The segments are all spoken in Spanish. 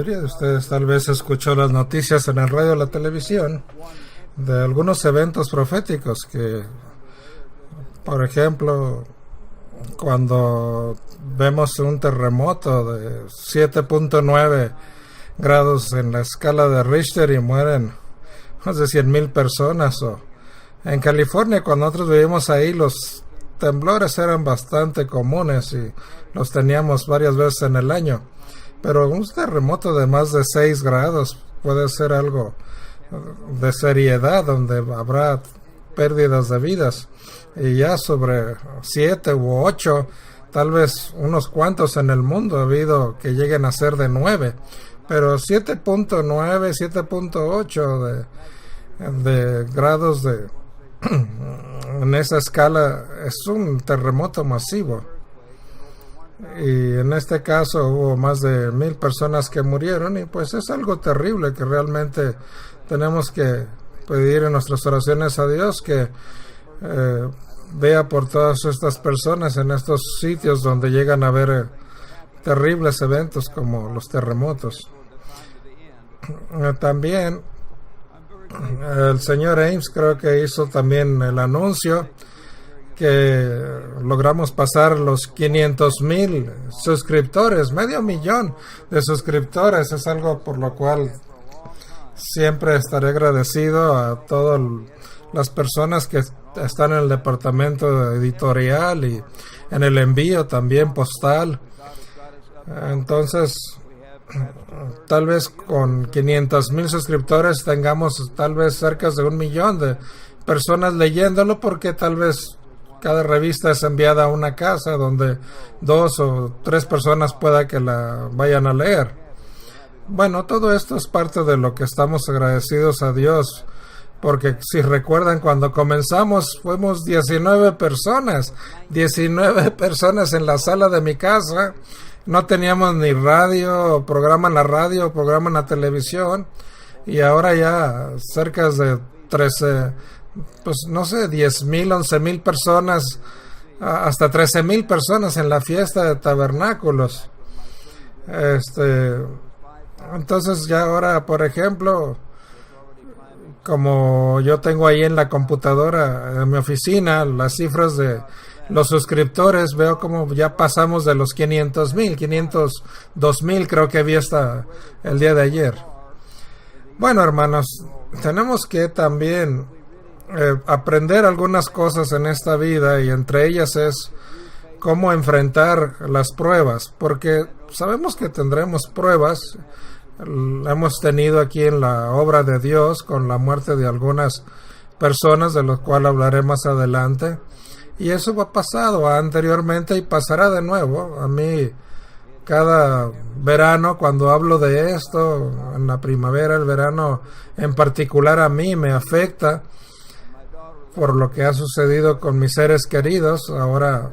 mayoría de ustedes tal vez escuchó las noticias en el radio o la televisión de algunos eventos proféticos que, por ejemplo, cuando vemos un terremoto de 7.9 grados en la escala de Richter y mueren más de 100,000 personas, o en California, cuando nosotros vivimos ahí, los temblores eran bastante comunes y los teníamos varias veces en el año, pero un terremoto de más de 6 grados puede ser algo de seriedad, donde habrá pérdidas de vidas, y ya sobre 7 u 8, tal vez unos cuantos en el mundo ha habido que lleguen a ser de 9, pero 7.9, 7.8 de grados en esa escala es un terremoto masivo, y en este caso hubo más de 1,000 personas que murieron, y pues es algo terrible que realmente tenemos que pedir en nuestras oraciones a Dios que vea por todas estas personas en estos sitios donde llegan a haber terribles eventos como los terremotos. También el señor Ames creo que hizo también el anuncio que logramos pasar los 500,000 suscriptores, 500,000 de suscriptores. Es algo por lo cual siempre estaré agradecido a todas las personas que están en el departamento editorial y en el envío también postal. Entonces, tal vez con 500,000 suscriptores tengamos tal vez cerca de 1,000,000 de personas leyéndolo, porque tal vez cada revista es enviada a una casa donde 2 o 3 personas pueda que la vayan a leer. Bueno, todo esto es parte de lo que estamos agradecidos a Dios, porque si recuerdan, cuando comenzamos fuimos 19 personas en la sala de mi casa. No teníamos ni radio, programa en la radio, programa en la televisión, y ahora ya cerca de 13, pues no sé, 10,000, 11,000 personas, hasta 13,000 personas en la fiesta de tabernáculos. Entonces ya ahora, por ejemplo, como yo tengo ahí en la computadora en mi oficina las cifras de los suscriptores, veo como ya pasamos de los 500,000, 502,000 creo que vi hasta el día de ayer. Bueno, hermanos, tenemos que también aprender algunas cosas en esta vida, y entre ellas es cómo enfrentar las pruebas, porque sabemos que tendremos pruebas. Hemos tenido aquí en la obra de Dios con la muerte de algunas personas, de lo cual hablaré más adelante, y eso ha pasado anteriormente y pasará de nuevo. A mí cada verano, cuando hablo de esto, en la primavera, el verano en particular, a mí me afecta por lo que ha sucedido con mis seres queridos, ahora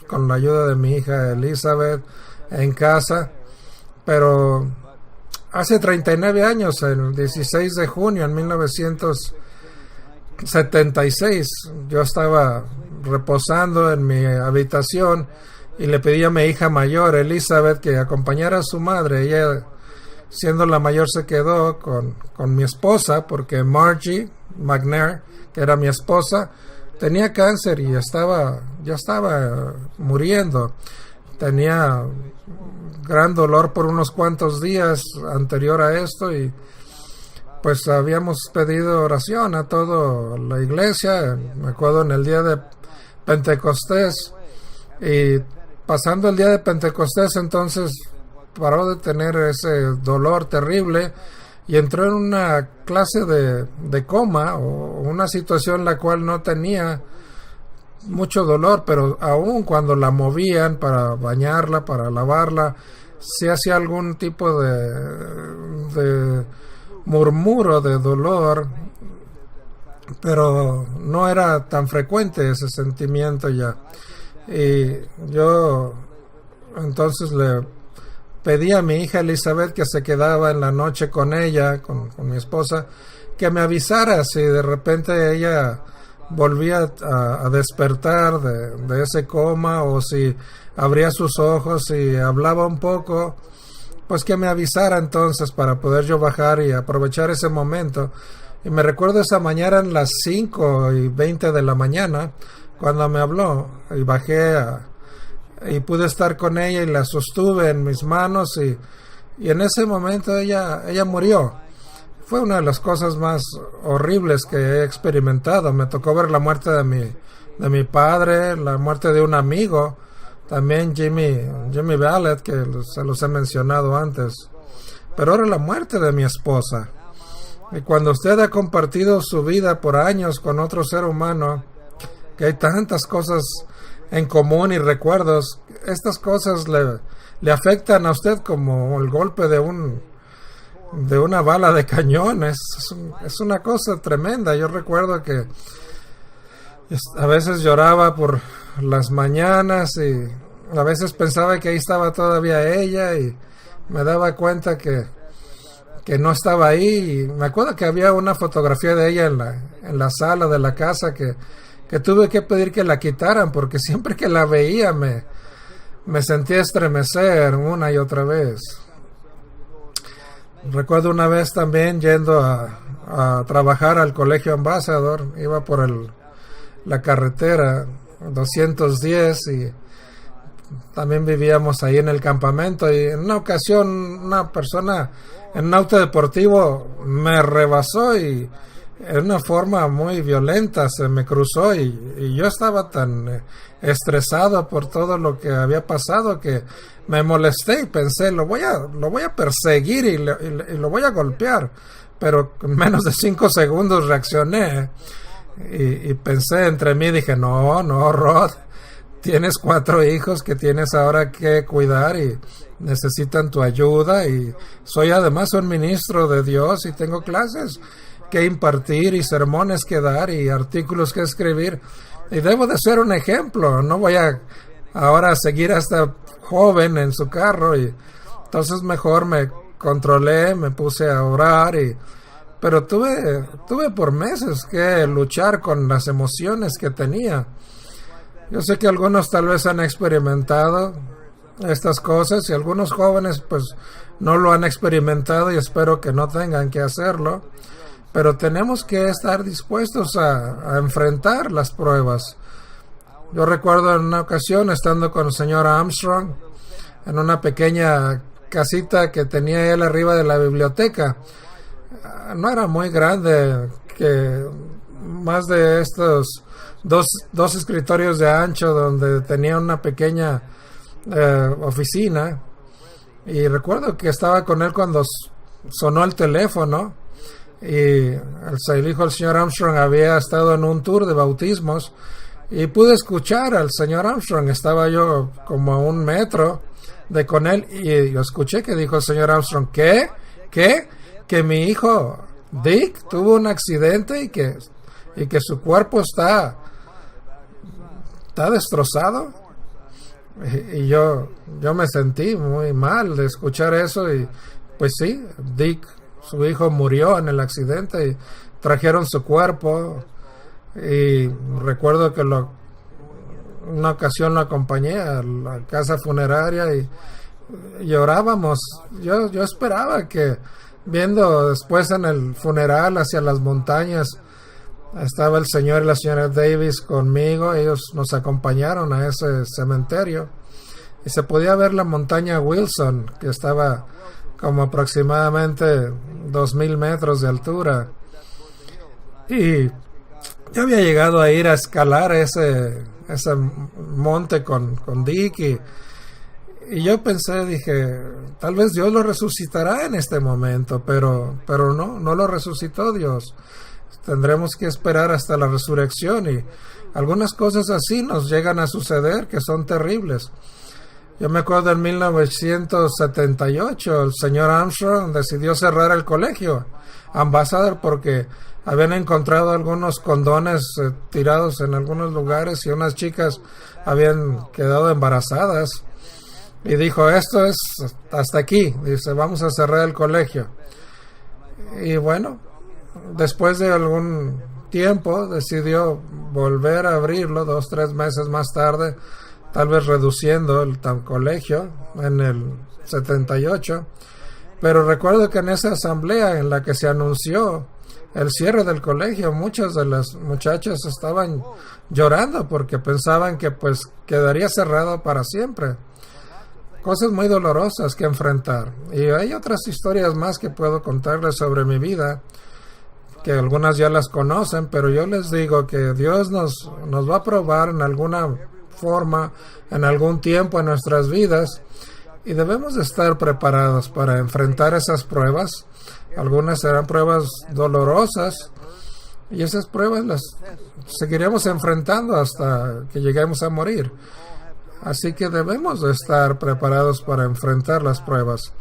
con la ayuda de mi hija Elizabeth en casa. Pero hace 39 años, el 16 de junio de 1976, yo estaba reposando en mi habitación y le pedí a mi hija mayor, Elizabeth, que acompañara a su madre. Ella, siendo la mayor, se quedó con mi esposa, porque Margie McNair, que era mi esposa, tenía cáncer y ya estaba muriendo. Tenía gran dolor por unos cuantos días anterior a esto, y pues habíamos pedido oración a toda la iglesia. Me acuerdo en el día de Pentecostés, y pasando el día de Pentecostés, entonces paró de tener ese dolor terrible y entró en una clase de coma, o una situación en la cual no tenía mucho dolor, pero aún cuando la movían para bañarla, para lavarla, se hacía algún tipo de murmuro de dolor, pero no era tan frecuente ese sentimiento ya. Y yo entonces le pedí a mi hija Elizabeth, que se quedaba en la noche con ella, con mi esposa, que me avisara si de repente ella volvía a despertar de ese coma, o si abría sus ojos y hablaba un poco, pues que me avisara entonces para poder yo bajar y aprovechar ese momento. Y me recuerdo esa mañana en las 5:20 de la mañana cuando me habló, y y pude estar con ella y la sostuve en mis manos, y en ese momento ella murió. Fue una de las cosas más horribles que he experimentado. Me tocó ver la muerte de mi padre, la muerte de un amigo, también Jimmy Ballet, que se los he mencionado antes. Pero ahora la muerte de mi esposa. Y cuando usted ha compartido su vida por años con otro ser humano, que hay tantas cosas en común y recuerdos, estas cosas le afectan a usted como el golpe de una bala de cañón. Es una cosa tremenda. Yo recuerdo que a veces lloraba por las mañanas y a veces pensaba que ahí estaba todavía ella, y me daba cuenta que no estaba ahí. Y me acuerdo que había una fotografía de ella en la sala de la casa que tuve que pedir que la quitaran, porque siempre que la veía me sentía estremecer una y otra vez. Recuerdo una vez también yendo a trabajar al Colegio Ambassador. Iba por la carretera 210 y también vivíamos ahí en el campamento, y en una ocasión una persona en un auto deportivo me rebasó y en una forma muy violenta se me cruzó, y yo estaba tan estresado por todo lo que había pasado que me molesté y pensé, lo voy a perseguir y lo voy a golpear, pero en menos de 5 segundos reaccioné y pensé entre mí, dije, no, Rod, tienes 4 hijos que tienes ahora que cuidar y necesitan tu ayuda, y soy además un ministro de Dios y tengo clases que impartir y sermones que dar y artículos que escribir, y debo de ser un ejemplo. No voy a ahora seguir a esta joven en su carro, y entonces mejor me controlé, me puse a orar, pero tuve por meses que luchar con las emociones que tenía. Yo sé que algunos tal vez han experimentado estas cosas, y algunos jóvenes pues no lo han experimentado, y espero que no tengan que hacerlo, pero tenemos que estar dispuestos a enfrentar las pruebas. Yo recuerdo en una ocasión estando con el señor Armstrong en una pequeña casita que tenía él arriba de la biblioteca. No era muy grande, que más de estos dos escritorios de ancho, donde tenía una pequeña oficina. Y recuerdo que estaba con él cuando sonó el teléfono, y el hijo del señor Armstrong había estado en un tour de bautismos, y pude escuchar al señor Armstrong. Estaba yo como a 1 metro de con él, y yo escuché que dijo el señor Armstrong, ¿qué? Que mi hijo Dick tuvo un accidente y que su cuerpo está destrozado. Y yo me sentí muy mal de escuchar eso, y pues sí, Dick, su hijo, murió en el accidente, y trajeron su cuerpo, y recuerdo que una ocasión lo acompañé a la casa funeraria y llorábamos. Yo esperaba que, viendo después en el funeral hacia las montañas, estaba el señor y la señora Davis conmigo. Ellos nos acompañaron a ese cementerio y se podía ver la montaña Wilson, que estaba como aproximadamente 2,000 metros de altura, y yo había llegado a ir a escalar ese monte con Dick, y yo pensé, dije, tal vez Dios lo resucitará en este momento, pero no lo resucitó Dios. Tendremos que esperar hasta la resurrección, y algunas cosas así nos llegan a suceder que son terribles. Yo me acuerdo en 1978 el señor Armstrong decidió cerrar el colegio Ambassador porque habían encontrado algunos condones tirados en algunos lugares, y unas chicas habían quedado embarazadas, y dijo, esto es hasta aquí, dice, vamos a cerrar el colegio. Y bueno, después de algún tiempo decidió volver a abrirlo 2-3 meses más tarde, tal vez reduciendo el colegio en el 78. Pero recuerdo que en esa asamblea en la que se anunció el cierre del colegio, muchas de las muchachas estaban llorando porque pensaban que pues quedaría cerrado para siempre. Cosas muy dolorosas que enfrentar. Y hay otras historias más que puedo contarles sobre mi vida, que algunas ya las conocen, pero yo les digo que Dios nos va a probar en alguna forma, en algún tiempo en nuestras vidas, y debemos de estar preparados para enfrentar esas pruebas. Algunas serán pruebas dolorosas, y esas pruebas las seguiremos enfrentando hasta que lleguemos a morir. Así que debemos de estar preparados para enfrentar las pruebas.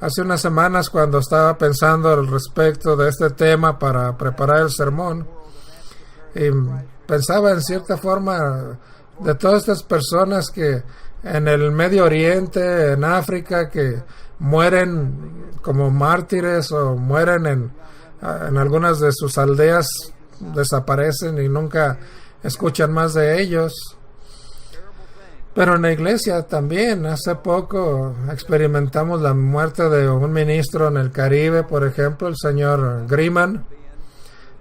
Hace unas semanas, cuando estaba pensando al respecto de este tema para preparar el sermón, y pensaba en cierta forma de todas estas personas que en el Medio Oriente, en África, que mueren como mártires o mueren en algunas de sus aldeas, desaparecen y nunca escuchan más de ellos. Pero en la iglesia también, hace poco experimentamos la muerte de un ministro en el Caribe, por ejemplo, el señor Griman,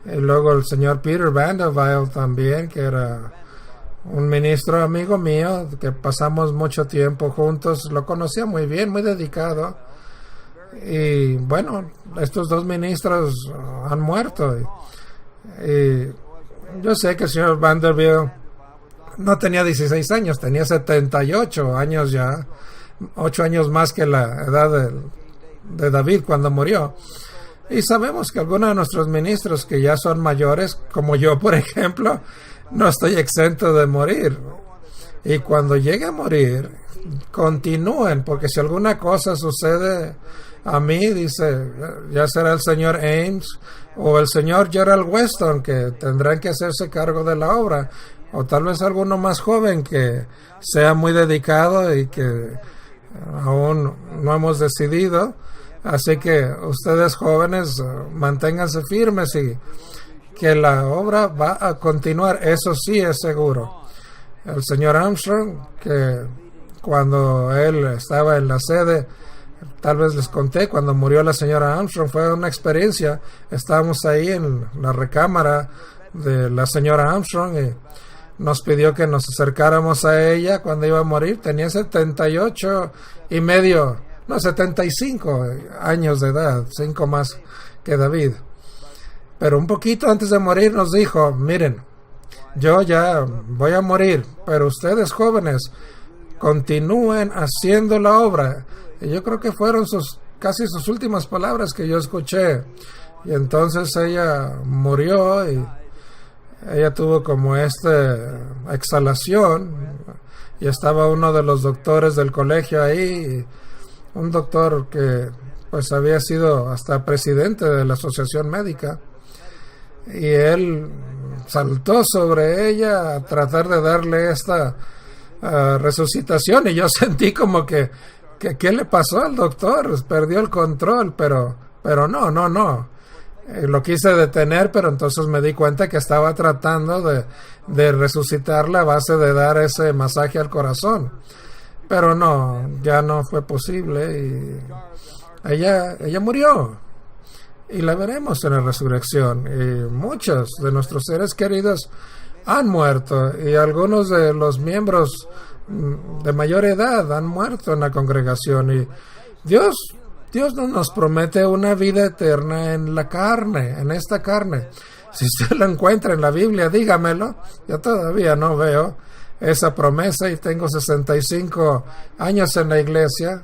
y luego el señor Peter Vanderbilt también, que era un ministro amigo mío, que pasamos mucho tiempo juntos, lo conocía muy bien, muy dedicado, y bueno, estos dos ministros han muerto, y yo sé que el señor Vanderbilt no tenía 16 años, tenía 78 años ya, 8 años más que la edad de David cuando murió. Y sabemos que algunos de nuestros ministros que ya son mayores, como yo por ejemplo, no estoy exento de morir. Y cuando llegue a morir, continúen, porque si alguna cosa sucede a mí, dice, ya será el señor Ames o el señor Gerald Weston que tendrán que hacerse cargo de la obra. O tal vez alguno más joven que sea muy dedicado y que aún no hemos decidido. Así que ustedes jóvenes manténganse firmes y que la obra va a continuar, eso sí es seguro. El señor Armstrong, que cuando él estaba en la sede, tal vez les conté, cuando murió la señora Armstrong, fue una experiencia. Estábamos ahí en la recámara de la señora Armstrong y nos pidió que nos acercáramos a ella cuando iba a morir. Tenía 78 y medio, no, 75 años de edad, 5 más que David. Pero un poquito antes de morir nos dijo, miren, yo ya voy a morir, pero ustedes jóvenes continúen haciendo la obra. Y yo creo que fueron casi sus últimas palabras que yo escuché. Y entonces ella murió y ella tuvo como exhalación, y estaba uno de los doctores del colegio ahí, un doctor que pues había sido hasta presidente de la asociación médica, y él saltó sobre ella a tratar de darle esta resucitación, y yo sentí como que ¿qué le pasó al doctor? Perdió el control, pero no. Lo quise detener, pero entonces me di cuenta que estaba tratando de resucitarla a base de dar ese masaje al corazón. Pero no, ya no fue posible y ella murió. Y la veremos en la resurrección. Y muchos de nuestros seres queridos han muerto y algunos de los miembros de mayor edad han muerto en la congregación. Y Dios no nos promete una vida eterna en la carne, en esta carne. Si usted lo encuentra en la Biblia, dígamelo. Yo todavía no veo esa promesa y tengo 65 años en la iglesia.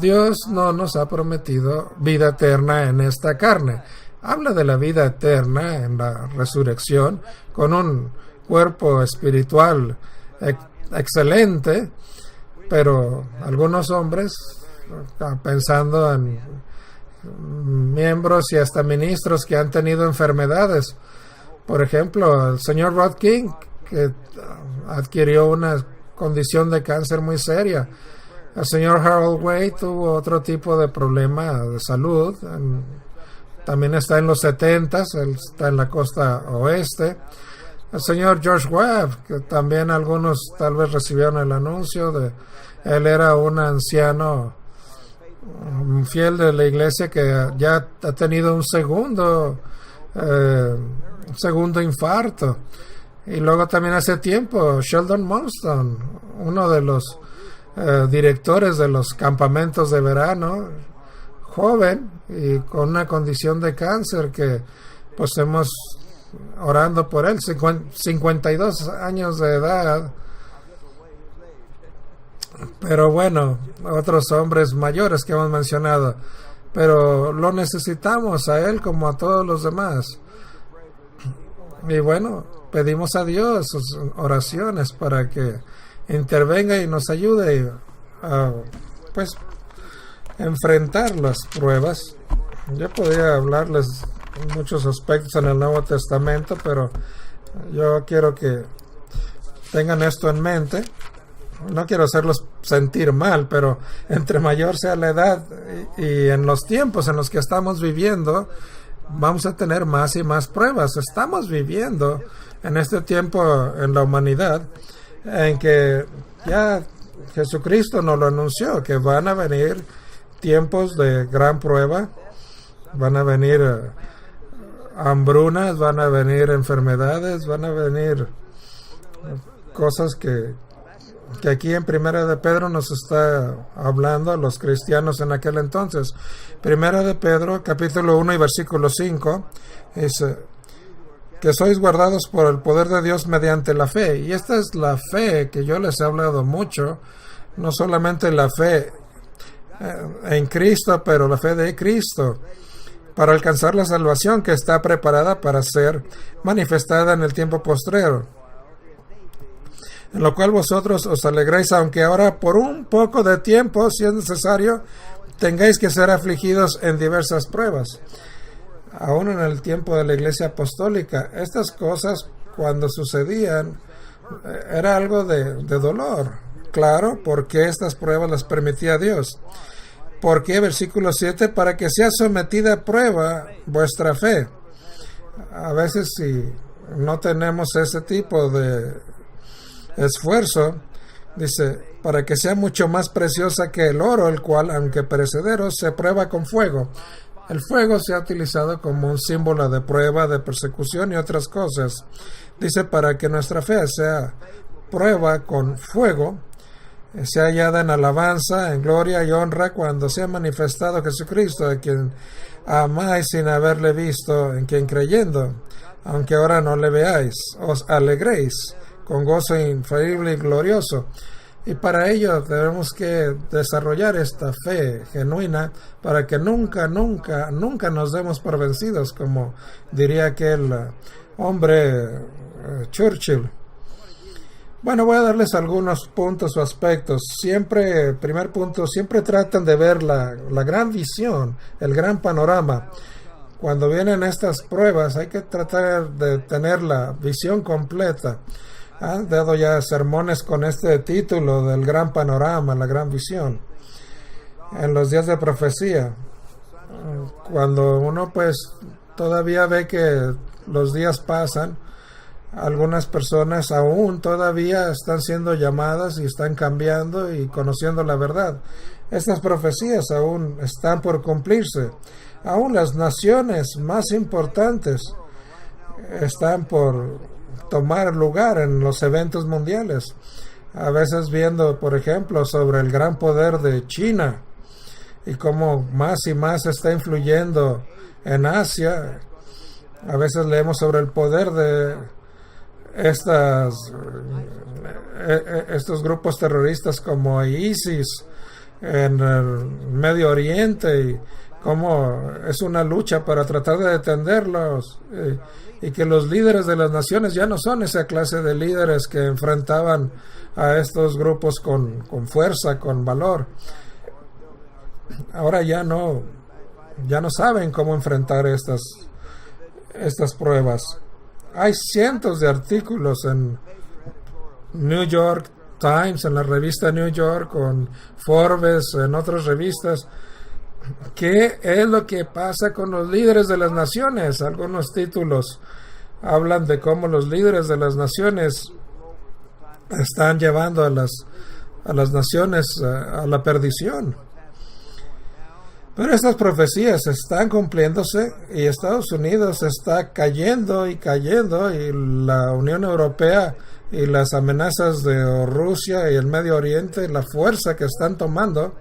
Dios no nos ha prometido vida eterna en esta carne. Habla de la vida eterna en la resurrección con un cuerpo espiritual excelente, pero algunos hombres, pensando en miembros y hasta ministros que han tenido enfermedades. Por ejemplo, el señor Rod King, que adquirió una condición de cáncer muy seria. El señor Harold Way tuvo otro tipo de problema de salud. También está en los 70s, él está en la costa oeste. el señor George Webb, que también algunos tal vez recibieron el anuncio de él era un anciano fiel de la iglesia que ya ha tenido un segundo infarto. Y luego también hace tiempo Sheldon Monson, uno de los directores de los campamentos de verano, joven y con una condición de cáncer que pues hemos orando por él, 52 años de edad. Pero bueno, otros hombres mayores que hemos mencionado, pero lo necesitamos a él como a todos los demás. Y bueno, pedimos a Dios sus oraciones para que intervenga y nos ayude a pues enfrentar las pruebas. Yo podría hablarles muchos aspectos en el Nuevo Testamento, pero yo quiero que tengan esto en mente. No quiero hacerlos sentir mal, pero entre mayor sea la edad y en los tiempos en los que estamos viviendo, vamos a tener más y más pruebas. Estamos viviendo en este tiempo en la humanidad en que ya Jesucristo nos lo anunció, que van a venir tiempos de gran prueba, van a venir hambrunas, van a venir enfermedades, van a venir cosas que aquí en Primera de Pedro nos está hablando a los cristianos en aquel entonces. Primera de Pedro, capítulo 1 y versículo 5, dice que sois guardados por el poder de Dios mediante la fe. Y esta es la fe que yo les he hablado mucho, no solamente la fe en Cristo, pero la fe de Cristo, para alcanzar la salvación que está preparada para ser manifestada en el tiempo postrero, en lo cual vosotros os alegráis, aunque ahora por un poco de tiempo, si es necesario, tengáis que ser afligidos en diversas pruebas. Aún en el tiempo de la Iglesia Apostólica, estas cosas cuando sucedían era algo de dolor. Claro, porque estas pruebas las permitía Dios. Porque, versículo 7, para que sea sometida a prueba vuestra fe. A veces si no tenemos ese tipo de esfuerzo, dice, para que sea mucho más preciosa que el oro, el cual, aunque perecedero, se prueba con fuego. El fuego se ha utilizado como un símbolo de prueba, de persecución y otras cosas. Dice, para que nuestra fe sea prueba con fuego, sea hallada en alabanza, en gloria y honra cuando sea manifestado Jesucristo, a quien amáis sin haberle visto, en quien creyendo, aunque ahora no le veáis, os alegréis con gozo infalible y glorioso. Y para ello debemos que desarrollar esta fe genuina para que nunca nos demos por vencidos, como diría aquel hombre Churchill. Bueno, voy a darles algunos puntos o aspectos. Primer punto, siempre tratan de ver la gran visión, el gran panorama. Cuando vienen estas pruebas hay que tratar de tener la visión completa. Han dado ya sermones con este título del gran panorama, la gran visión. En los días de profecía, cuando uno pues todavía ve que los días pasan, algunas personas aún todavía están siendo llamadas y están cambiando y conociendo la verdad. Estas profecías aún están por cumplirse. Aún las naciones más importantes están por tomar lugar en los eventos mundiales. A veces viendo, por ejemplo, sobre el gran poder de China y cómo más y más está influyendo en Asia. A veces leemos sobre el poder de estos grupos terroristas como ISIS en el Medio Oriente y cómo es una lucha para tratar de detenerlos y que los líderes de las naciones ya no son esa clase de líderes que enfrentaban a estos grupos con fuerza, con valor. Ahora ya no saben cómo enfrentar estas pruebas. Hay cientos de artículos en New York Times, en la revista New York, con Forbes, en otras revistas. ¿Qué es lo que pasa con los líderes de las naciones? Algunos títulos hablan de cómo los líderes de las naciones están llevando a las naciones a la perdición. Pero estas profecías están cumpliéndose y Estados Unidos está cayendo y cayendo, y la Unión Europea y las amenazas de Rusia y el Medio Oriente, la fuerza que están tomando.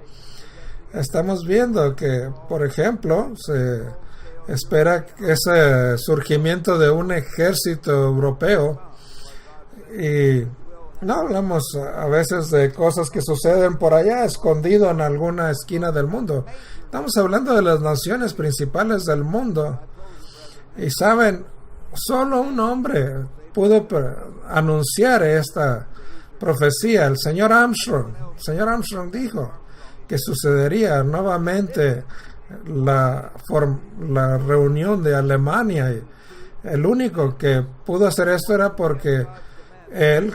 Estamos viendo que, por ejemplo, se espera ese surgimiento de un ejército europeo, y no hablamos a veces de cosas que suceden por allá escondido en alguna esquina del mundo. Estamos hablando de las naciones principales del mundo. Y saben, solo un hombre pudo anunciar esta profecía, el señor Armstrong. El señor Armstrong dijo que sucedería nuevamente la reunión de Alemania. Y el único que pudo hacer esto era porque él,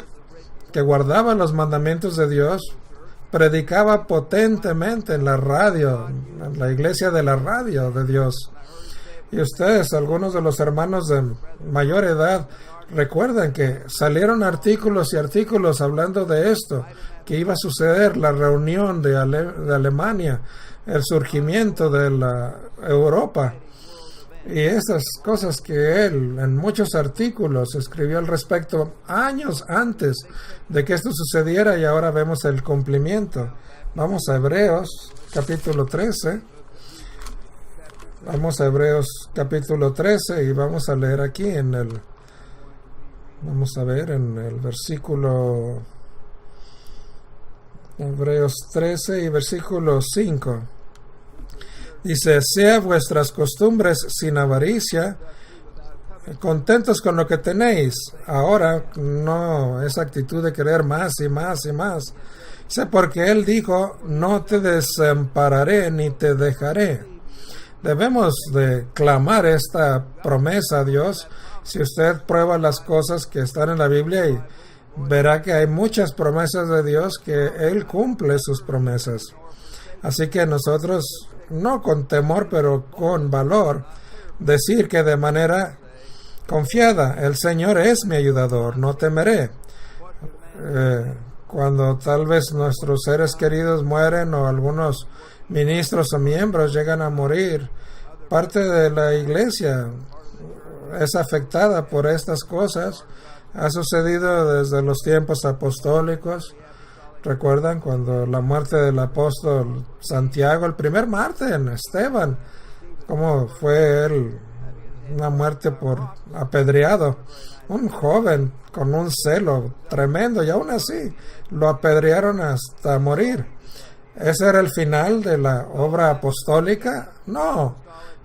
que guardaba los mandamientos de Dios, predicaba potentemente en la radio, en la iglesia de la radio de Dios. Y ustedes, algunos de los hermanos de mayor edad, recuerdan que salieron artículos y artículos hablando de esto, que iba a suceder la reunión de Alemania, el surgimiento de la Europa. Y esas cosas que él en muchos artículos escribió al respecto años antes de que esto sucediera, y ahora vemos el cumplimiento. Vamos a Hebreos capítulo 13. Vamos a Hebreos capítulo 13 y vamos a leer aquí vamos a ver en el versículo, Hebreos 13 y versículo 5. Dice: sea vuestras costumbres sin avaricia, contentos con lo que tenéis. Ahora no esa actitud de querer más y más y más. Dice, porque Él dijo, no te desampararé ni te dejaré. Debemos de clamar esta promesa a Dios. Si usted prueba las cosas que están en la Biblia, y verá que hay muchas promesas de Dios que Él cumple sus promesas. Así que nosotros, no con temor, pero con valor, decir que de manera confiada, el Señor es mi ayudador, no temeré. Cuando tal vez nuestros seres queridos mueren, o algunos ministros o miembros llegan a morir, parte de la iglesia es afectada por estas cosas. Ha sucedido desde los tiempos apostólicos. ¿Recuerdan cuando la muerte del apóstol Santiago, el primer mártir, Esteban, cómo fue él una muerte por apedreado? Un joven con un celo tremendo, y aún así lo apedrearon hasta morir. ¿Ese era el final de la obra apostólica? No,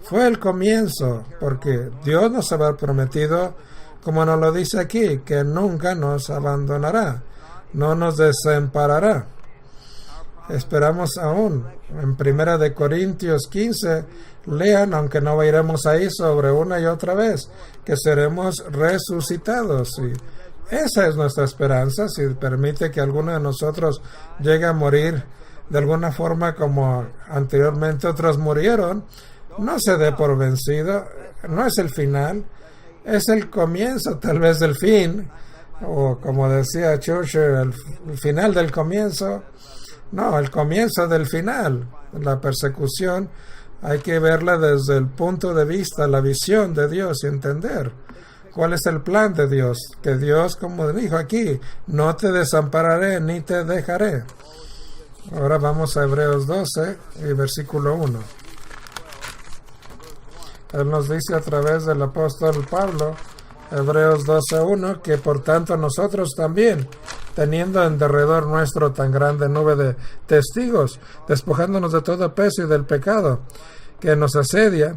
fue el comienzo, porque Dios nos había prometido, como nos lo dice aquí, que nunca nos abandonará, no nos desamparará. Esperamos aún. En 1 Corintios 15, lean, aunque no iremos ahí, sobre una y otra vez, que seremos resucitados. Y esa es nuestra esperanza. Si permite que alguno de nosotros llegue a morir de alguna forma como anteriormente otros murieron, no se dé por vencido. No es el final, es el comienzo tal vez del fin, o como decía Churchill, el final del comienzo. No, el comienzo del final. La persecución hay que verla desde el punto de vista, la visión de Dios, y entender cuál es el plan de Dios. Que Dios, como dijo aquí, no te desampararé ni te dejaré. Ahora vamos a Hebreos 12 y versículo 1. Él nos dice a través del apóstol Pablo, Hebreos 12:1, que por tanto nosotros también, teniendo en derredor nuestro tan grande nube de testigos, despojándonos de todo peso y del pecado que nos asedia,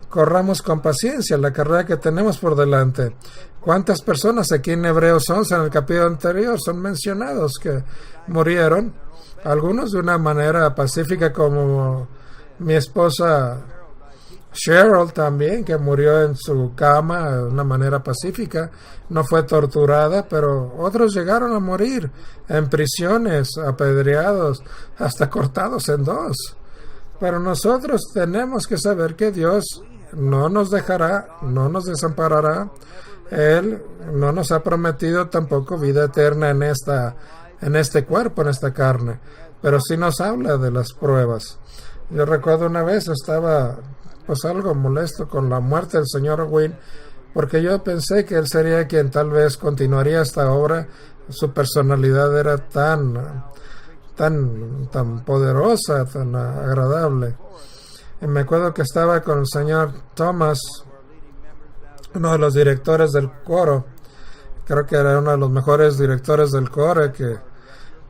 corramos con paciencia la carrera que tenemos por delante. ¿Cuántas personas aquí en Hebreos 11, en el capítulo anterior, son mencionados que murieron? Algunos de una manera pacífica, como mi esposa Cheryl también, que murió en su cama de una manera pacífica, no fue torturada, pero otros llegaron a morir en prisiones, apedreados, hasta cortados en dos. Pero nosotros tenemos que saber que Dios no nos dejará, no nos desamparará. Él no nos ha prometido tampoco vida eterna en este cuerpo, en esta carne, pero sí nos habla de las pruebas. Yo recuerdo una vez estaba pues algo molesto con la muerte del señor Owen, porque yo pensé que él sería quien tal vez continuaría esta obra. Su personalidad era tan poderosa, tan agradable. Y me acuerdo que estaba con el señor Thomas, uno de los directores del coro. Creo que era uno de los mejores directores del coro que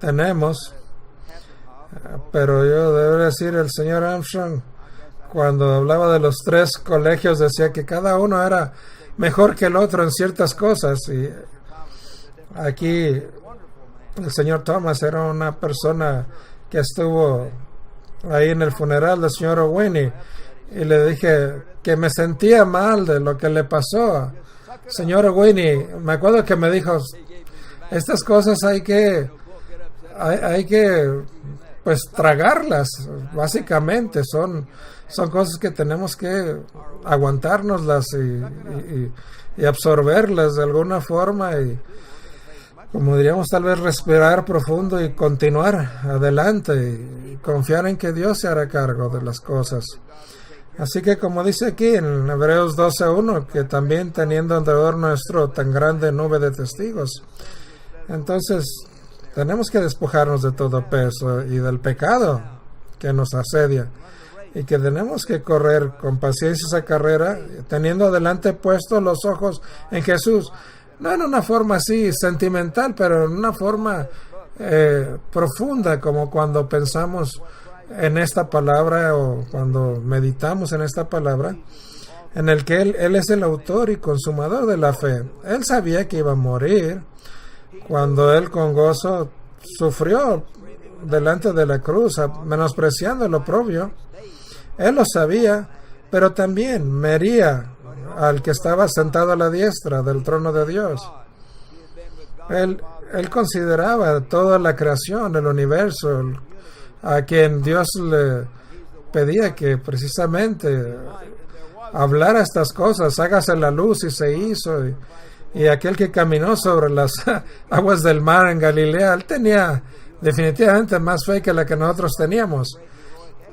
tenemos. Pero yo debería decir, el señor Armstrong, cuando hablaba de los 3 colegios, decía que cada uno era mejor que el otro en ciertas cosas. Y aquí el señor Thomas era una persona que estuvo ahí en el funeral del señor Owen, y le dije que me sentía mal de lo que le pasó. Señor Owen, me acuerdo que me dijo, estas cosas hay que pues tragarlas, básicamente son cosas que tenemos que aguantárnoslas y absorberlas de alguna forma, y como diríamos, tal vez respirar profundo y continuar adelante y confiar en que Dios se hará cargo de las cosas. Así que, como dice aquí en Hebreos 12:1, que también teniendo alrededor nuestro tan grande nube de testigos, entonces tenemos que despojarnos de todo peso y del pecado que nos asedia, y que tenemos que correr con paciencia esa carrera, teniendo adelante puestos los ojos en Jesús. No en una forma así sentimental, pero en una forma profunda, como cuando pensamos en esta palabra o cuando meditamos en esta palabra, en el que Él es el autor y consumador de la fe. Él sabía que iba a morir cuando Él con gozo sufrió delante de la cruz, menospreciando lo propio. Él lo sabía, pero también vería al que estaba sentado a la diestra del trono de Dios. Él consideraba toda la creación, el universo, a quien Dios le pedía que precisamente hablara estas cosas, hágase la luz, y se hizo. Y aquel que caminó sobre las aguas del mar en Galilea, él tenía definitivamente más fe que la que nosotros teníamos.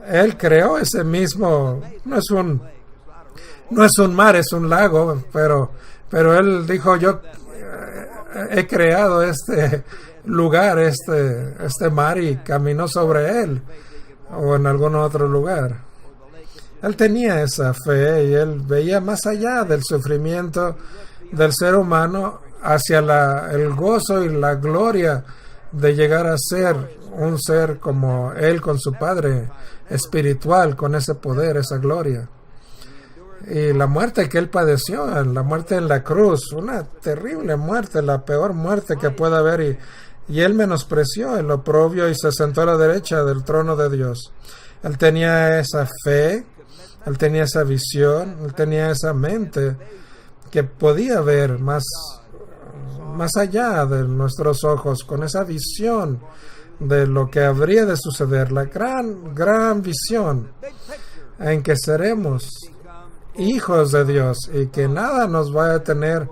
Él creó ese mismo, no es un mar, es un lago, pero él dijo, yo he creado este lugar, este mar, y caminó sobre él, o en algún otro lugar. Él tenía esa fe y él veía más allá del sufrimiento del ser humano hacia el gozo y la gloria de llegar a ser un ser como él con su Padre espiritual, con ese poder, esa gloria. Y la muerte que él padeció, la muerte en la cruz, una terrible muerte, la peor muerte que pueda haber, y él menospreció el oprobio y se sentó a la derecha del trono de Dios. Él tenía esa fe, él tenía esa visión, él tenía esa mente que podía ver más allá de nuestros ojos, con esa visión de lo que habría de suceder, la gran visión en que seremos hijos de Dios y que nada nos va a detener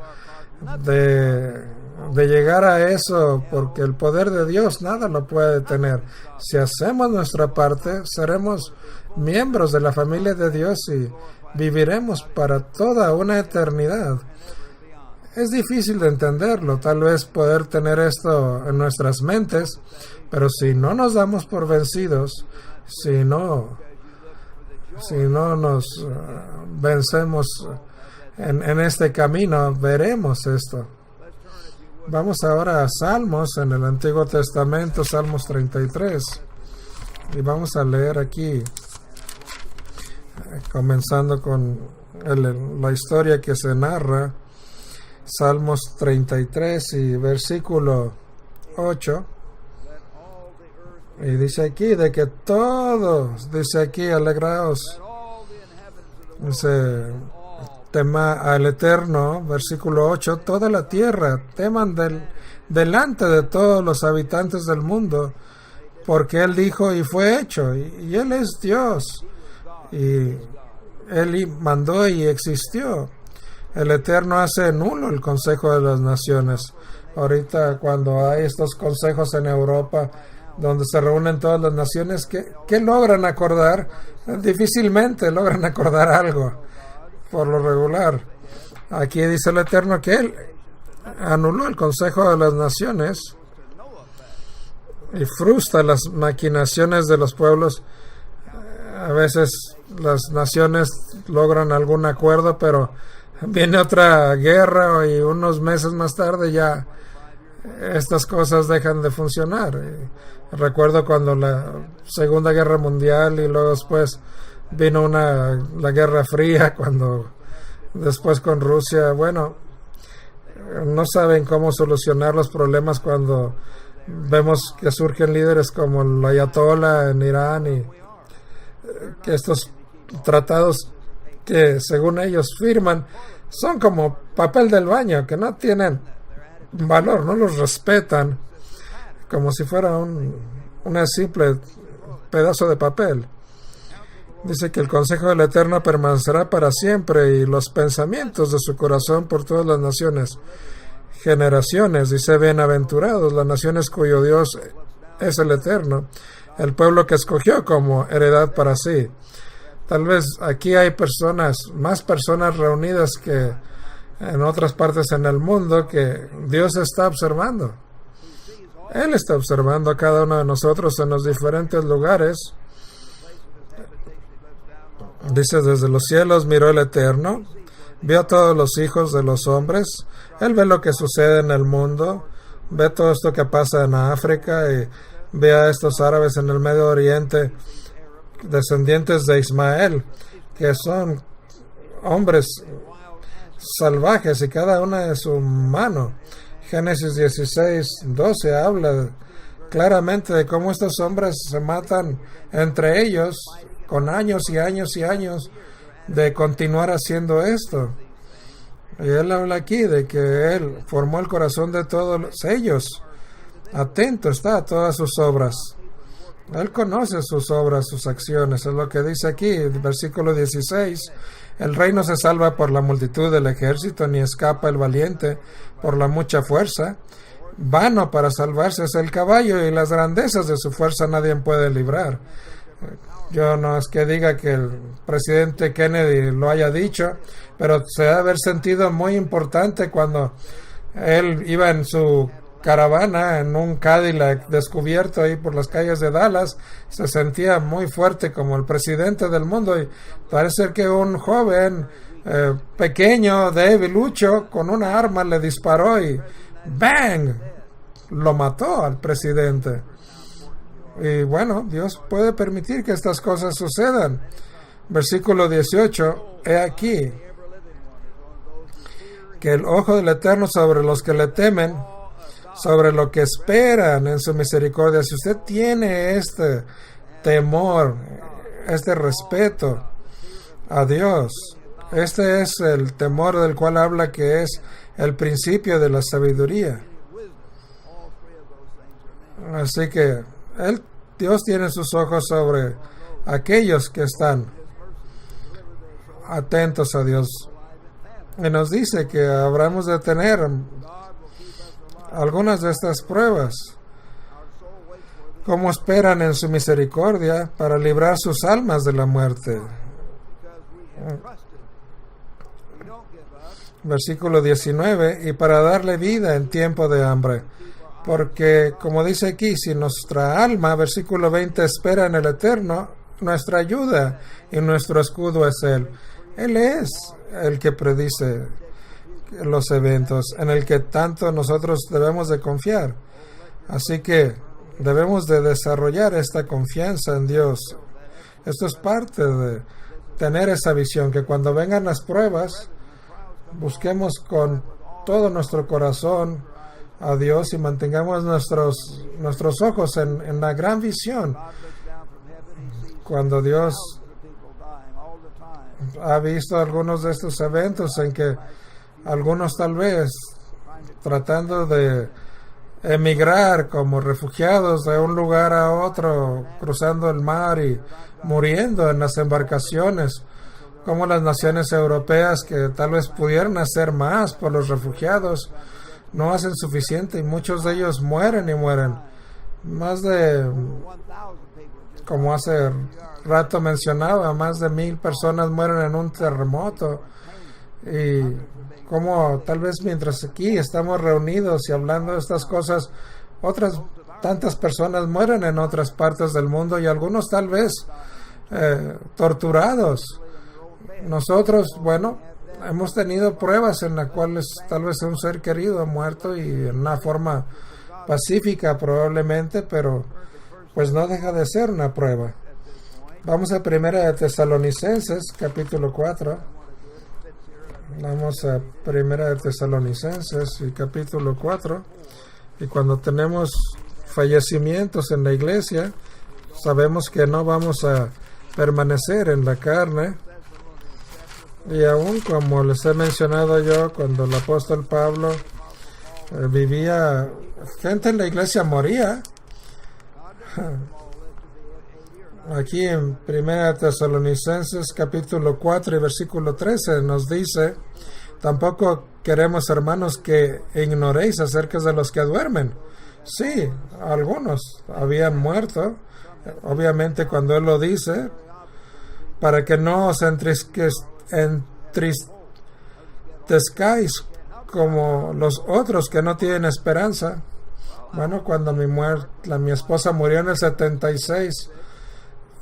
de llegar a eso, porque el poder de Dios nada lo puede detener. Si hacemos nuestra parte, seremos miembros de la familia de Dios y viviremos para toda una eternidad. Es difícil de entenderlo, tal vez poder tener esto en nuestras mentes, pero si no nos damos por vencidos, si no nos vencemos en este camino, veremos esto. Vamos ahora a Salmos en el Antiguo Testamento, Salmos 33, y vamos a leer aquí, comenzando con la historia que se narra, Salmos 33 y versículo 8. Y dice aquí, de que todos, dice aquí, alegraos, dice, tema al Eterno, versículo 8, toda la tierra teman delante de todos los habitantes del mundo, porque Él dijo y fue hecho, y Él es Dios, y Él mandó y existió. El Eterno hace nulo el Consejo de las Naciones. Ahorita cuando hay estos consejos en Europa donde se reúnen todas las naciones, ¿qué logran acordar? Difícilmente logran acordar algo, por lo regular. Aquí dice el Eterno que Él anuló el Consejo de las Naciones y frustra las maquinaciones de los pueblos. A veces las naciones logran algún acuerdo, pero viene otra guerra y unos meses más tarde ya estas cosas dejan de funcionar. Recuerdo cuando la Segunda Guerra Mundial y luego después vino la Guerra Fría, cuando después con Rusia, bueno, no saben cómo solucionar los problemas cuando vemos que surgen líderes como el Ayatollah en Irán y que estos tratados que según ellos firman son como papel del baño, que no tienen valor, no los respetan, como si fuera una simple pedazo de papel. Dice que el consejo del Eterno permanecerá para siempre y los pensamientos de su corazón por todas las naciones, generaciones. Dice: bienaventurados las naciones cuyo Dios es el Eterno, el pueblo que escogió como heredad para sí. Tal vez aquí hay más personas reunidas que en otras partes en el mundo, que Dios está observando. Él está observando a cada uno de nosotros en los diferentes lugares. Dice: desde los cielos miró el Eterno, vio a todos los hijos de los hombres. Él ve lo que sucede en el mundo, ve todo esto que pasa en África y ve a estos árabes en el Medio Oriente, descendientes de Ismael, que son hombres salvajes y cada una de su mano. Génesis 16:12 habla claramente de cómo estos hombres se matan entre ellos con años y años y años de continuar haciendo esto. Y él habla aquí de que él formó el corazón de todos ellos. Atento está a todas sus obras. Él conoce sus obras, sus acciones. Es lo que dice aquí, versículo 16. El rey no se salva por la multitud del ejército, ni escapa el valiente por la mucha fuerza. Vano para salvarse es el caballo, y las grandezas de su fuerza nadie puede librar. Yo no es que diga que el presidente Kennedy lo haya dicho, pero se debe haber sentido muy importante cuando él iba en su caravana en un Cadillac descubierto ahí por las calles de Dallas. Se sentía muy fuerte como el presidente del mundo, y parece que un joven pequeño, debilucho, con una arma le disparó y ¡bang! Lo mató al presidente. Y bueno, Dios puede permitir que estas cosas sucedan. Versículo 18, he aquí que el ojo del Eterno sobre los que le temen, sobre lo que esperan en su misericordia. Si usted tiene este temor, este respeto a Dios, este es el temor del cual habla, que es el principio de la sabiduría. Así que Dios tiene sus ojos sobre aquellos que están atentos a Dios. Y nos dice que habremos de tener algunas de estas pruebas. Como esperan en su misericordia para librar sus almas de la muerte. Versículo 19, y para darle vida en tiempo de hambre. Porque, como dice aquí, si nuestra alma, versículo 20, espera en el Eterno, nuestra ayuda y nuestro escudo es Él. Él es el que predice los eventos, en el que tanto nosotros debemos de confiar. Así que debemos de desarrollar esta confianza en Dios. Esto es parte de tener esa visión, que cuando vengan las pruebas, busquemos con todo nuestro corazón a Dios y mantengamos nuestros ojos en la gran visión. Cuando Dios ha visto algunos de estos eventos en que algunos tal vez tratando de emigrar como refugiados de un lugar a otro, cruzando el mar y muriendo en las embarcaciones, como las naciones europeas, que tal vez pudieran hacer más por los refugiados, no hacen suficiente y muchos de ellos mueren y mueren. Más de, como hace rato mencionaba, más de 1,000 personas mueren en un terremoto. Y como tal vez mientras aquí estamos reunidos y hablando de estas cosas, otras tantas personas mueren en otras partes del mundo y algunos tal vez torturados. Nosotros, bueno, hemos tenido pruebas en las cuales tal vez un ser querido ha muerto y en una forma pacífica probablemente, pero pues no deja de ser una prueba. Vamos a 1 de Tesalonicenses, capítulo 4. Vamos a 1 de Tesalonicenses y capítulo 4. Y cuando tenemos fallecimientos en la iglesia, sabemos que no vamos a permanecer en la carne. Y aún como les he mencionado yo, cuando el apóstol Pablo vivía, gente en la iglesia moría. Aquí en 1 Tesalonicenses capítulo 4 y versículo 13 nos dice: tampoco queremos, hermanos, que ignoréis acerca de los que duermen. Sí, algunos habían muerto, obviamente cuando él lo dice, para que no os entristezcáis como los otros que no tienen esperanza. Bueno, cuando mi esposa murió en el 76,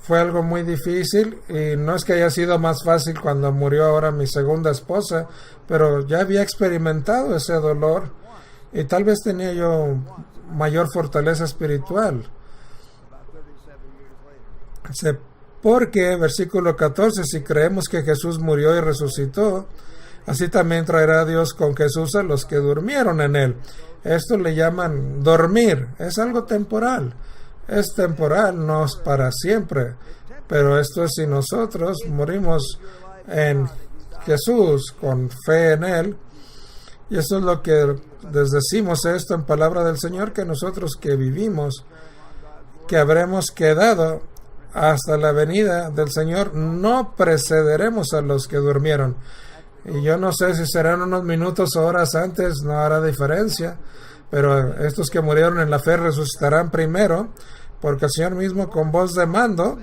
fue algo muy difícil, y no es que haya sido más fácil cuando murió ahora mi segunda esposa, pero ya había experimentado ese dolor y tal vez tenía yo mayor fortaleza espiritual. Porque, versículo 14, si creemos que Jesús murió y resucitó, así también traerá Dios con Jesús a los que durmieron en él. Esto le llaman dormir, es algo temporal. Es temporal, no es para siempre, pero esto es si nosotros morimos en Jesús con fe en él. Y eso es lo que les decimos esto en palabra del Señor, que nosotros que vivimos, que habremos quedado hasta la venida del Señor, no precederemos a los que durmieron. Y yo no sé si serán unos minutos o horas antes, no hará diferencia, pero estos que murieron en la fe resucitarán primero, porque el Señor mismo con voz de mando,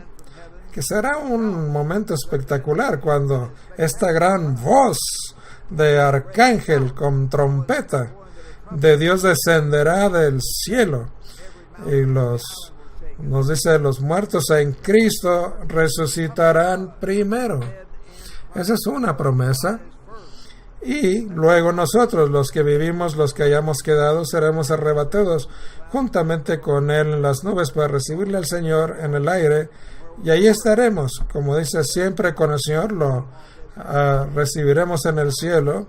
que será un momento espectacular cuando esta gran voz de arcángel con trompeta de Dios descenderá del cielo, y nos dice, los muertos en Cristo resucitarán primero. Esa es una promesa. Y luego nosotros, los que vivimos, los que hayamos quedado, seremos arrebatados juntamente con Él en las nubes para recibirle al Señor en el aire. Y ahí estaremos, como dice, siempre con el Señor, lo recibiremos en el cielo,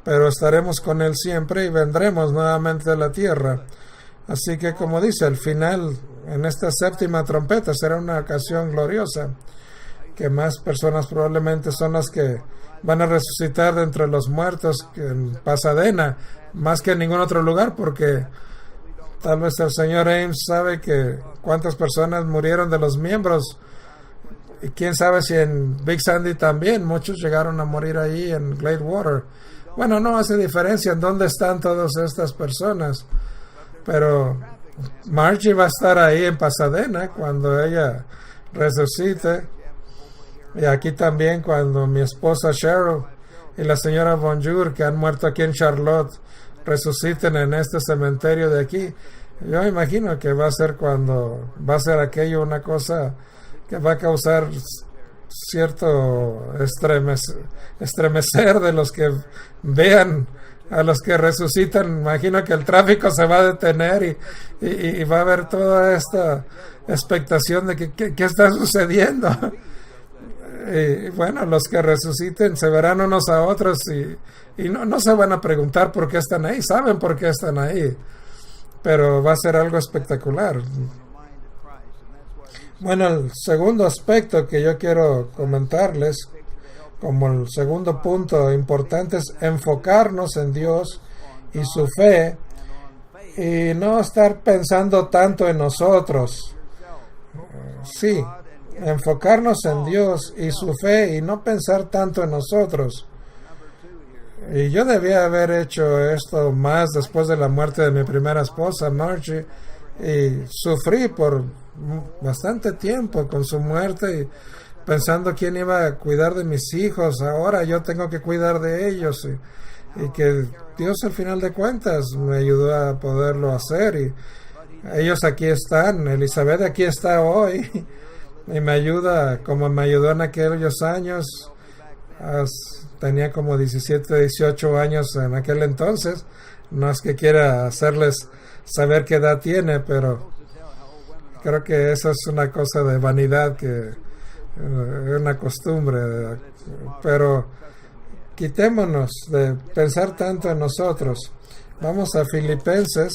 pero estaremos con Él siempre y vendremos nuevamente a la tierra. Así que, como dice, al final, en esta séptima trompeta, será una ocasión gloriosa, que más personas probablemente son las que van a resucitar de entre los muertos en Pasadena, más que en ningún otro lugar, porque tal vez el señor Ames sabe que cuántas personas murieron de los miembros, y quién sabe si en Big Sandy también, muchos llegaron a morir ahí en Gladewater. Bueno, no hace diferencia en dónde están todas estas personas, pero Margie va a estar ahí en Pasadena cuando ella resucite. Y aquí también cuando mi esposa Cheryl y la señora Bonjour, que han muerto aquí en Charlotte, resuciten en este cementerio de aquí. Yo imagino que va a ser aquello una cosa que va a causar cierto estremecer de los que vean a los que resucitan. Imagino que el tráfico se va a detener y va a haber toda esta expectación de qué está sucediendo. Y bueno, los que resuciten se verán unos a otros y no se van a preguntar por qué están ahí, saben por qué están ahí, pero va a ser algo espectacular. Bueno, el segundo aspecto que yo quiero comentarles, como el segundo punto importante, es enfocarnos en Dios y su fe y no estar pensando tanto en nosotros. Sí, enfocarnos en Dios y su fe y no pensar tanto en nosotros. Y yo debía haber hecho esto más después de la muerte de mi primera esposa, Margie, y sufrí por bastante tiempo con su muerte y pensando quién iba a cuidar de mis hijos. Ahora yo tengo que cuidar de ellos y que Dios al final de cuentas me ayudó a poderlo hacer y ellos aquí están. Elizabeth aquí está hoy y me ayuda como me ayudó en aquellos años. Tenía como 17, 18 años en aquel entonces. No es que quiera hacerles saber qué edad tiene, pero creo que eso es una cosa de vanidad, que es una costumbre. Pero quitémonos de pensar tanto en nosotros. Vamos a Filipenses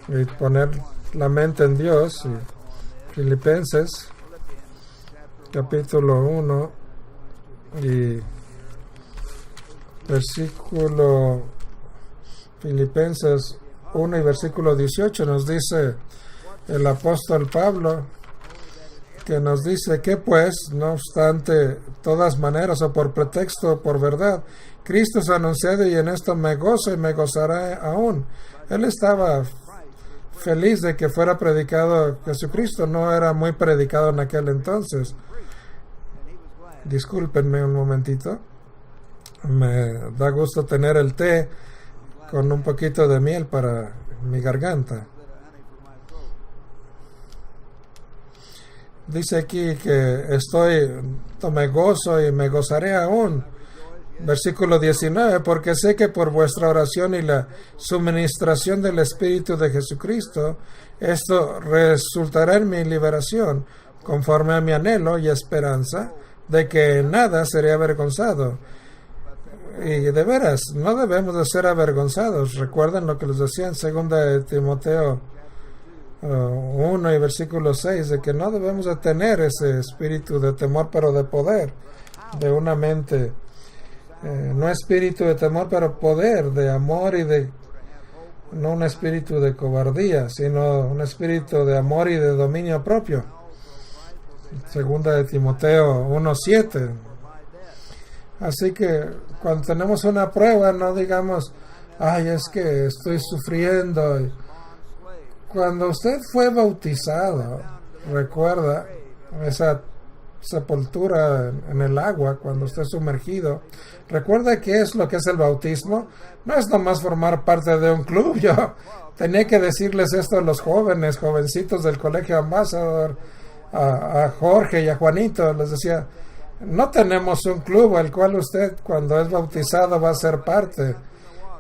y poner la mente en Dios. Filipenses, capítulo 1 y versículo Filipenses 1 y versículo 18 nos dice el apóstol Pablo, que nos dice que pues, no obstante todas maneras o por pretexto o por verdad, Cristo es anunciado y en esto me gozo y me gozaré aún. Él estaba feliz de que fuera predicado Jesucristo, no era muy predicado en aquel entonces. Discúlpenme un momentito, me da gusto tener el té con un poquito de miel para mi garganta. Dice aquí que me gozo y me gozaré aún. Versículo 19, porque sé que por vuestra oración y la suministración del Espíritu de Jesucristo, esto resultará en mi liberación, conforme a mi anhelo y esperanza, de que en nada seré avergonzado. Y de veras, no debemos de ser avergonzados. Recuerden lo que les decía en 2 Timoteo 1 y versículo 6, de que no debemos de tener ese espíritu de temor, pero de poder, de una mente, no espíritu de temor, pero poder, de amor y de, no un espíritu de cobardía, sino un espíritu de amor y de dominio propio. 2 Timoteo 1:7. Así que cuando tenemos una prueba, no digamos, ay, es que estoy sufriendo. Cuando usted fue bautizado, recuerda esa sepultura en el agua, cuando usted es sumergido. Recuerda qué es lo que es el bautismo. No es nomás formar parte de un club. Yo tenía que decirles esto a los jovencitos del Colegio Ambassador, a Jorge y a Juanito. Les decía, no tenemos un club al cual usted cuando es bautizado va a ser parte.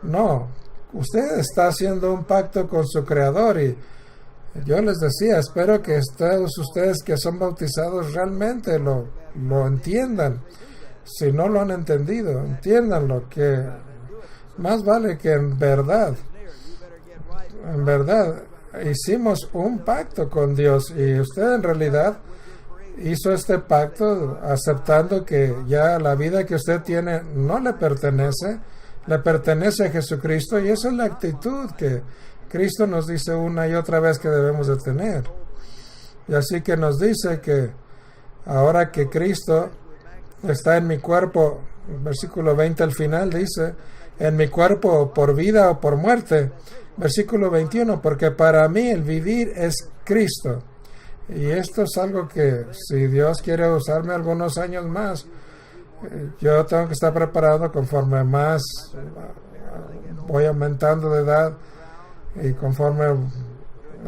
No, usted está haciendo un pacto con su Creador y yo les decía, espero que todos ustedes que son bautizados realmente lo entiendan. Si no lo han entendido, entiéndanlo, que más vale que en verdad hicimos un pacto con Dios y usted en realidad hizo este pacto aceptando que ya la vida que usted tiene no le pertenece, le pertenece a Jesucristo, y esa es la actitud que Cristo nos dice una y otra vez que debemos de tener. Y así que nos dice que ahora que Cristo está en mi cuerpo, versículo 20 al final dice, en mi cuerpo por vida o por muerte. Versículo 21, porque para mí el vivir es Cristo. Y esto es algo que si Dios quiere usarme algunos años más, yo tengo que estar preparado conforme más voy aumentando de edad y conforme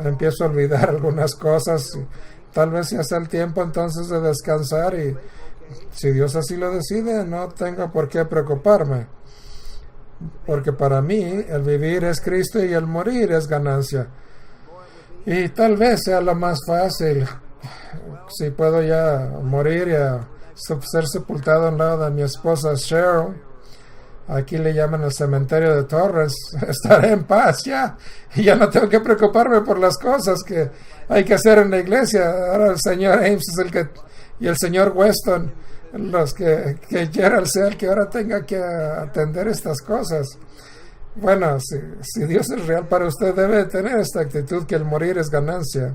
empiezo a olvidar algunas cosas. Tal vez ya sea el tiempo entonces de descansar y si Dios así lo decide, no tengo por qué preocuparme. Porque para mí el vivir es Cristo y el morir es ganancia. Y tal vez sea lo más fácil, si puedo ya morir y ser sepultado al lado de mi esposa Cheryl. Aquí le llaman el cementerio de Torres. Estaré en paz ya. Y ya no tengo que preocuparme por las cosas que hay que hacer en la iglesia. Ahora el señor Ames es y el señor Weston, los que Gerald sea el que ahora tenga que atender estas cosas. Bueno, si Dios es real para usted, debe tener esta actitud que el morir es ganancia.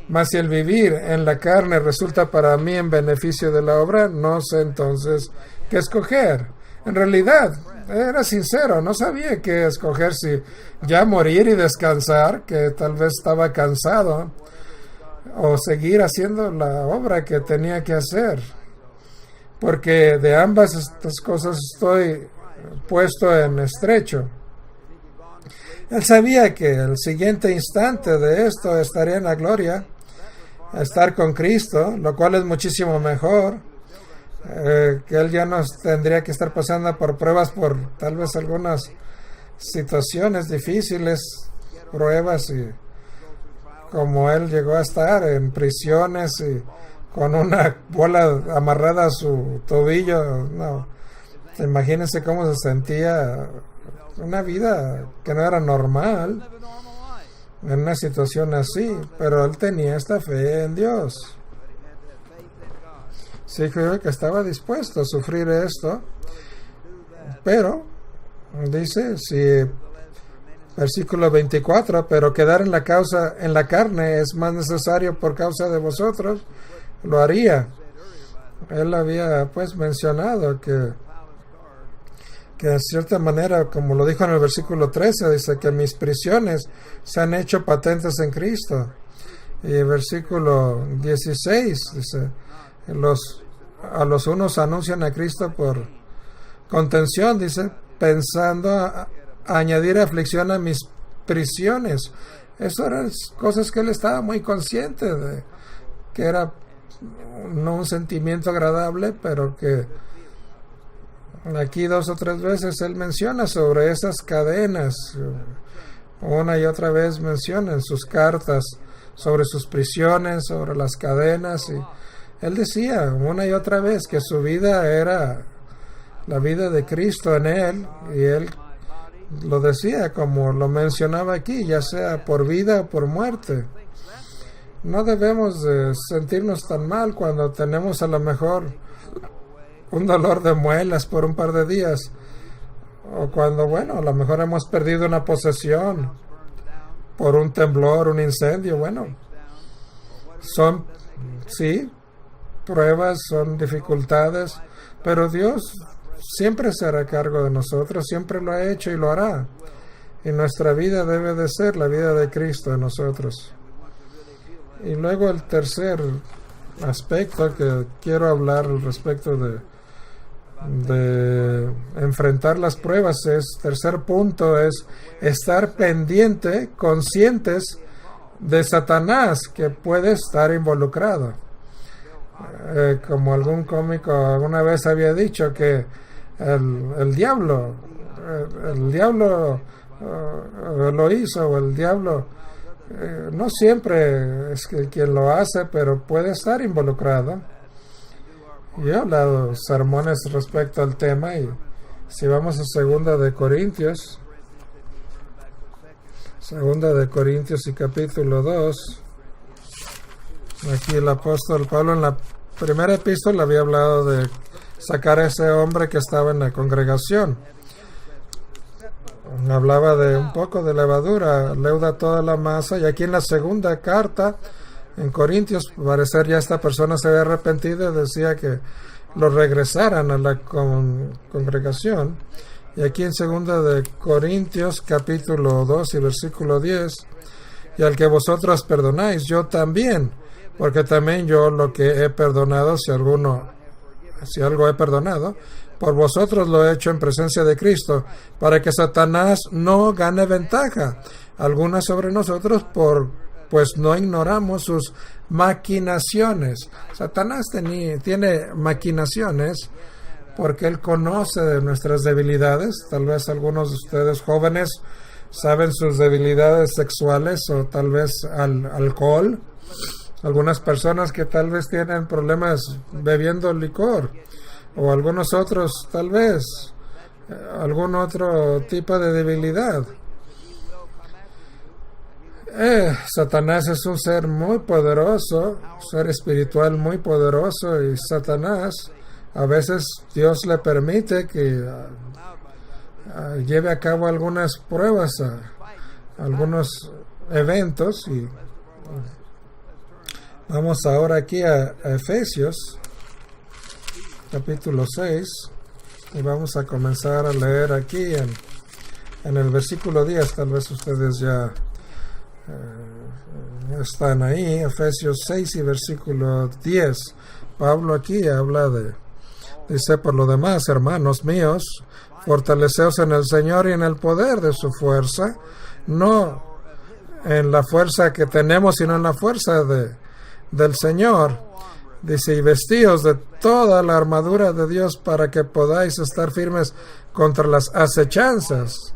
Mas si el vivir en la carne resulta para mí en beneficio de la obra, no sé entonces qué escoger. En realidad, era sincero, no sabía qué escoger, si ya morir y descansar, que tal vez estaba cansado, o seguir haciendo la obra que tenía que hacer. Porque de ambas estas cosas estoy puesto en estrecho. Él sabía que el siguiente instante de esto estaría en la gloria, estar con Cristo, lo cual es muchísimo mejor, que él ya no tendría que estar pasando por pruebas, por tal vez algunas situaciones difíciles, pruebas, y como él llegó a estar en prisiones y con una bola amarrada a su tobillo. No, imagínense cómo se sentía, una vida que no era normal en una situación así, pero él tenía esta fe en Dios. Sí, creo que estaba dispuesto a sufrir esto, pero dice, si versículo 24, pero quedar en la carne es más necesario por causa de vosotros, lo haría. Él había pues mencionado que en cierta manera, como lo dijo en el versículo 13, dice que mis prisiones se han hecho patentes en Cristo. Y el versículo 16 dice, a los unos anuncian a Cristo por contención, dice, pensando a añadir aflicción a mis prisiones. Eso eran cosas que él estaba muy consciente de, que era no un sentimiento agradable, pero que aquí 2 o 3 veces él menciona sobre esas cadenas. Una y otra vez menciona en sus cartas sobre sus prisiones, sobre las cadenas, y él decía una y otra vez que su vida era la vida de Cristo en él, y él lo decía como lo mencionaba aquí, ya sea por vida o por muerte. No debemos de sentirnos tan mal cuando tenemos a lo mejor un dolor de muelas por un par de días, o cuando, bueno, a lo mejor hemos perdido una posesión por un temblor, un incendio. Bueno, son, sí, pruebas, son dificultades, pero Dios siempre se hará cargo de nosotros, siempre lo ha hecho y lo hará. Y nuestra vida debe de ser la vida de Cristo en nosotros. Y luego el tercer aspecto que quiero hablar al respecto de enfrentar las pruebas tercer punto es estar pendiente, conscientes de Satanás que puede estar involucrado. Como algún cómico alguna vez había dicho que el diablo lo hizo, o el diablo no siempre es quien lo hace, pero puede estar involucrado. Yo he hablado sermones respecto al tema, y si vamos a Segunda de Corintios y capítulo 2, aquí el apóstol Pablo en la primera epístola había hablado de sacar a ese hombre que estaba en la congregación. Hablaba de un poco de levadura, leuda toda la masa, y aquí en la segunda carta en Corintios, parecer ya esta persona se había arrepentido y decía que lo regresaran a la congregación. Y aquí en 2 de Corintios capítulo 2 y versículo 10, y al que vosotros perdonáis, yo también, porque también yo lo que he perdonado, si algo he perdonado, por vosotros lo he hecho en presencia de Cristo, para que Satanás no gane ventaja alguna sobre nosotros, pues no ignoramos sus maquinaciones. Satanás tiene maquinaciones porque él conoce de nuestras debilidades. Tal vez algunos de ustedes jóvenes saben sus debilidades sexuales, o tal vez al alcohol. Algunas personas que tal vez tienen problemas bebiendo licor, o algunos otros tal vez algún otro tipo de debilidad. Satanás es un ser muy poderoso, ser espiritual muy poderoso, y Satanás a veces Dios le permite que lleve a cabo algunas pruebas, algunos eventos, y Vamos ahora aquí a Efesios, capítulo 6, y vamos a comenzar a leer aquí en el versículo 10. Tal vez ustedes ya están ahí. Efesios 6 y versículo 10. Pablo aquí habla dice: por lo demás, hermanos míos, fortaleceos en el Señor y en el poder de su fuerza, no en la fuerza que tenemos, sino en la fuerza del Señor. Dice: y vestíos de toda la armadura de Dios para que podáis estar firmes contra las acechanzas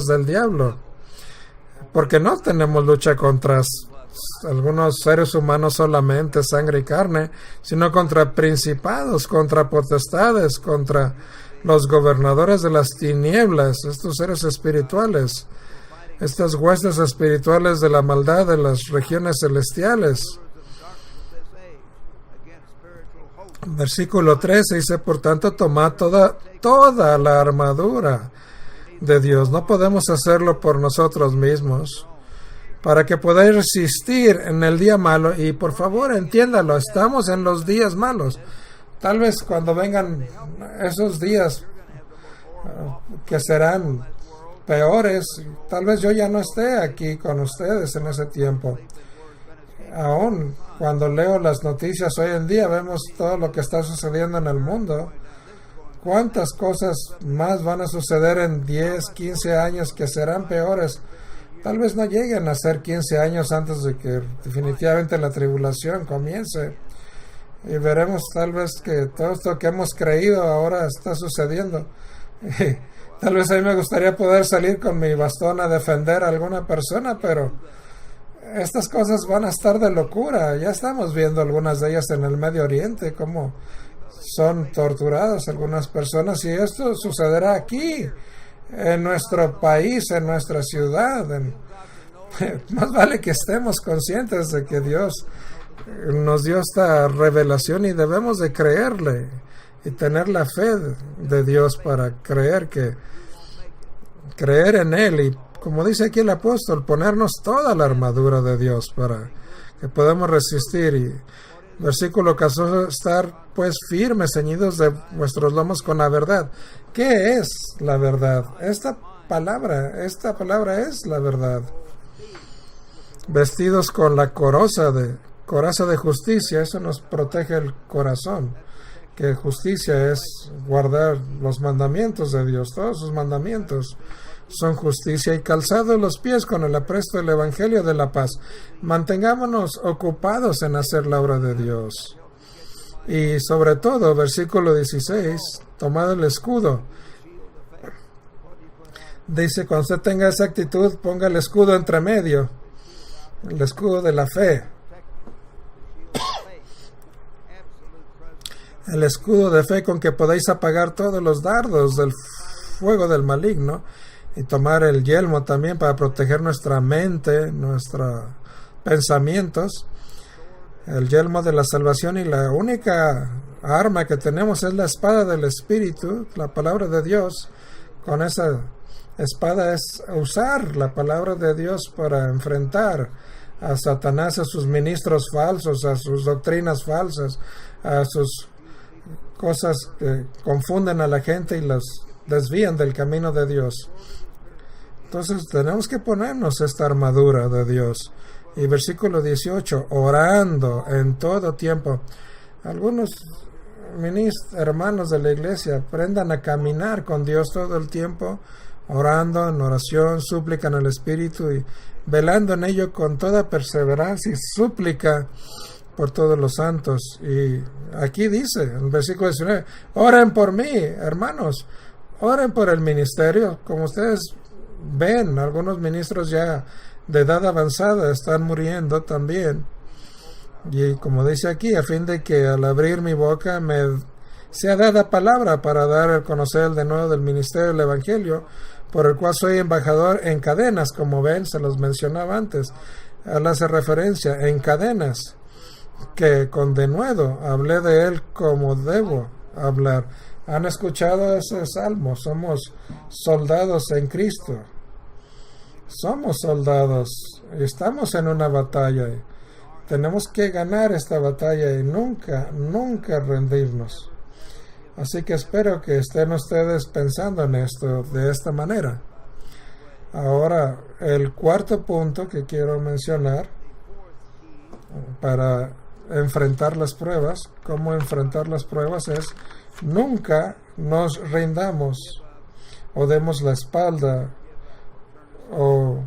del diablo. Porque no tenemos lucha contra algunos seres humanos solamente, sangre y carne, sino contra principados, contra potestades, contra los gobernadores de las tinieblas, estos seres espirituales, estas huestes espirituales de la maldad de las regiones celestiales. Versículo 13 dice: por tanto, tomad toda la armadura de Dios. No podemos hacerlo por nosotros mismos, para que podáis resistir en el día malo. Y por favor, entiéndalo, estamos en los días malos. Tal vez cuando vengan esos días que serán peores, tal vez yo ya no esté aquí con ustedes en ese tiempo. Aún cuando leo las noticias hoy en día, vemos todo lo que está sucediendo en el mundo. ¿Cuántas cosas más van a suceder en 10, 15 años que serán peores? Tal vez no lleguen a ser 15 años antes de que definitivamente la tribulación comience. Y veremos tal vez que todo esto que hemos creído ahora está sucediendo. Y tal vez a mí me gustaría poder salir con mi bastón a defender a alguna persona, pero estas cosas van a estar de locura. Ya estamos viendo algunas de ellas en el Medio Oriente, cómo son torturadas algunas personas, y esto sucederá aquí, en nuestro país, en nuestra ciudad. Más vale que estemos conscientes de que Dios nos dio esta revelación y debemos de creerle y tener la fe de Dios para creer en Él, y como dice aquí el apóstol, ponernos toda la armadura de Dios para que podamos resistir. Y versículo 14: estar pues firmes, ceñidos de vuestros lomos con la verdad. ¿Qué es la verdad? Esta palabra es la verdad. Vestidos con la coraza de justicia. Eso nos protege el corazón, que justicia es guardar los mandamientos de Dios. Todos sus mandamientos son justicia. Y calzados los pies con el apresto del evangelio de la paz. Mantengámonos ocupados en hacer la obra de Dios. Y sobre todo, versículo 16, tomad el escudo. Dice: cuando usted tenga esa actitud, ponga el escudo entre medio, el escudo de la fe, el escudo de fe con que podéis apagar todos los dardos del fuego del maligno, y tomar el yelmo también para proteger nuestra mente, nuestros pensamientos, el yelmo de la salvación. Y la única arma que tenemos es la espada del Espíritu, la palabra de Dios. Con esa espada es usar la palabra de Dios para enfrentar a Satanás, a sus ministros falsos, a sus doctrinas falsas, a sus cosas que confunden a la gente y las desvían del camino de Dios. Entonces tenemos que ponernos esta armadura de Dios. Y versículo 18: orando en todo tiempo. Algunos hermanos de la iglesia aprendan a caminar con Dios todo el tiempo, orando en oración, súplica en el Espíritu, y velando en ello con toda perseverancia y súplica por todos los santos. Y aquí dice, en el versículo 19, oren por mí, hermanos, oren por el ministerio. Como ustedes ven, algunos ministros ya de edad avanzada están muriendo también. Y como dice aquí, a fin de que al abrir mi boca me sea dada palabra para dar a conocer de nuevo del ministerio del Evangelio, por el cual soy embajador en cadenas. Como ven, se los mencionaba antes, él hace referencia en cadenas, que con denuedo hablé de él como debo hablar. ¿Han escuchado ese salmo? Somos soldados en Cristo. Somos soldados. Estamos en una batalla. tenemos que ganar esta batalla y nunca rendirnos. Así que espero que estén ustedes pensando en esto de esta manera. Ahora, el cuarto punto que quiero mencionar para enfrentar las pruebas, cómo enfrentar las pruebas, es nunca nos rindamos o demos la espalda, o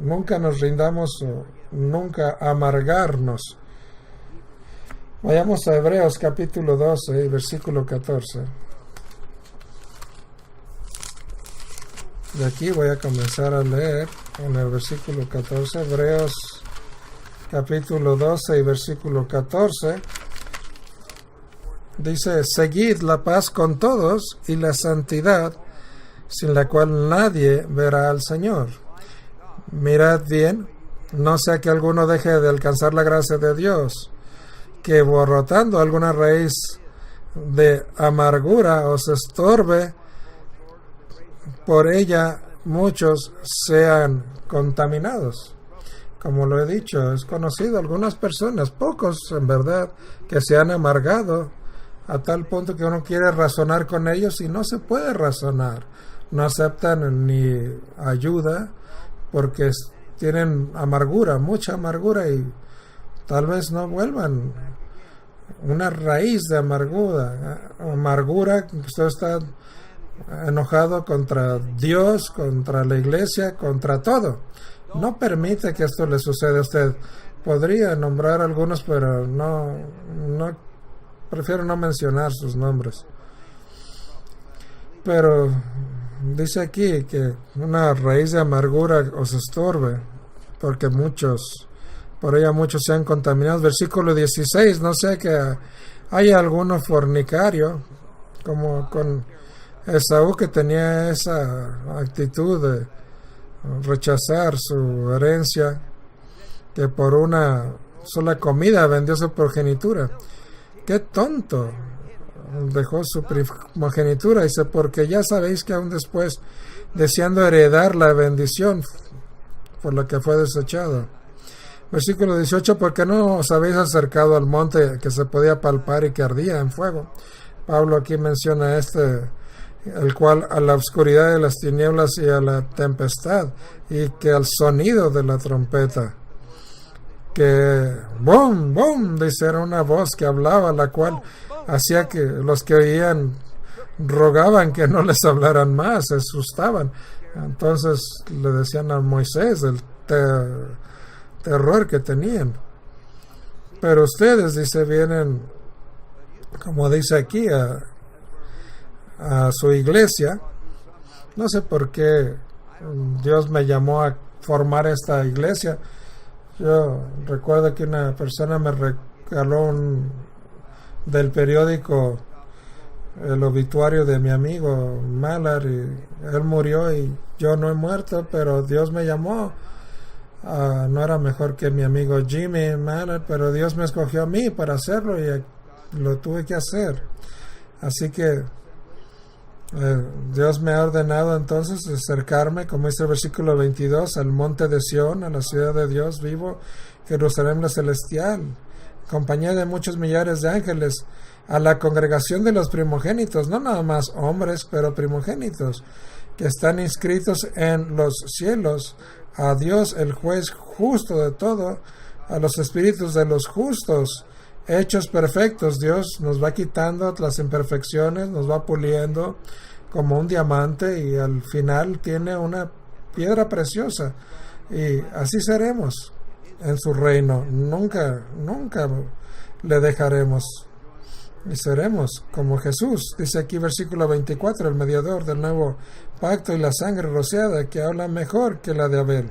nunca nos rindamos o nunca amargarnos. Vayamos a Hebreos capítulo 12, versículo 14. De aquí voy a comenzar a leer en el versículo 14, Hebreos capítulo 12 y versículo 14. Dice: seguid la paz con todos y la santidad, sin la cual nadie verá al Señor. Mirad bien, no sea que alguno deje de alcanzar la gracia de Dios, que brotando alguna raíz de amargura os estorbe, por ella muchos sean contaminados. Como lo he dicho, es conocido algunas personas, pocos en verdad, que se han amargado a tal punto que uno quiere razonar con ellos y no se puede razonar. No aceptan ni ayuda porque tienen amargura, mucha amargura, y tal vez no vuelvan. Una raíz de amargura, que usted está enojado contra Dios, contra la iglesia, contra todo. No permite que esto le suceda a usted. Podría nombrar algunos, pero no prefiero no mencionar sus nombres. Pero dice aquí que una raíz de amargura os estorbe, porque por ella muchos sean contaminados. Versículo 16, no sé que haya alguno fornicario, como con Esaú, que tenía esa actitud de rechazar su herencia, que por una sola comida vendió su progenitura. ¡Qué tonto! Dejó su primogenitura, dice, porque ya sabéis que aún después, deseando heredar la bendición, por la que fue desechado. Versículo 18, porque no os habéis acercado al monte que se podía palpar y que ardía en fuego. Pablo aquí menciona el cual a la oscuridad de las tinieblas y a la tempestad, y que al sonido de la trompeta, que ¡bum! ¡Bum! Dice, era una voz que hablaba, la cual hacía que los que oían rogaban que no les hablaran más, se asustaban. Entonces le decían a Moisés el terror que tenían. Pero ustedes, dice, vienen, como dice aquí, a su iglesia. No sé por qué Dios me llamó a formar esta iglesia. Yo recuerdo que una persona me regaló del periódico el obituario de mi amigo Mallard, y él murió y yo no he muerto, pero Dios me llamó. No era mejor que mi amigo Jimmy Mallard, pero Dios me escogió a mí para hacerlo y lo tuve que hacer. Así que Dios me ha ordenado entonces acercarme, como dice el versículo 22, al monte de Sión, a la ciudad de Dios vivo, Jerusalén la celestial, compañía de muchos millares de ángeles, a la congregación de los primogénitos, no nada más hombres, pero primogénitos, que están inscritos en los cielos, a Dios el juez justo de todo, a los espíritus de los justos, hechos perfectos. Dios nos va quitando las imperfecciones, nos va puliendo como un diamante, y al final tiene una piedra preciosa, y así seremos en su reino. Nunca le dejaremos, y seremos como Jesús. Dice aquí versículo 24, el mediador del nuevo pacto y la sangre rociada, que habla mejor que la de Abel.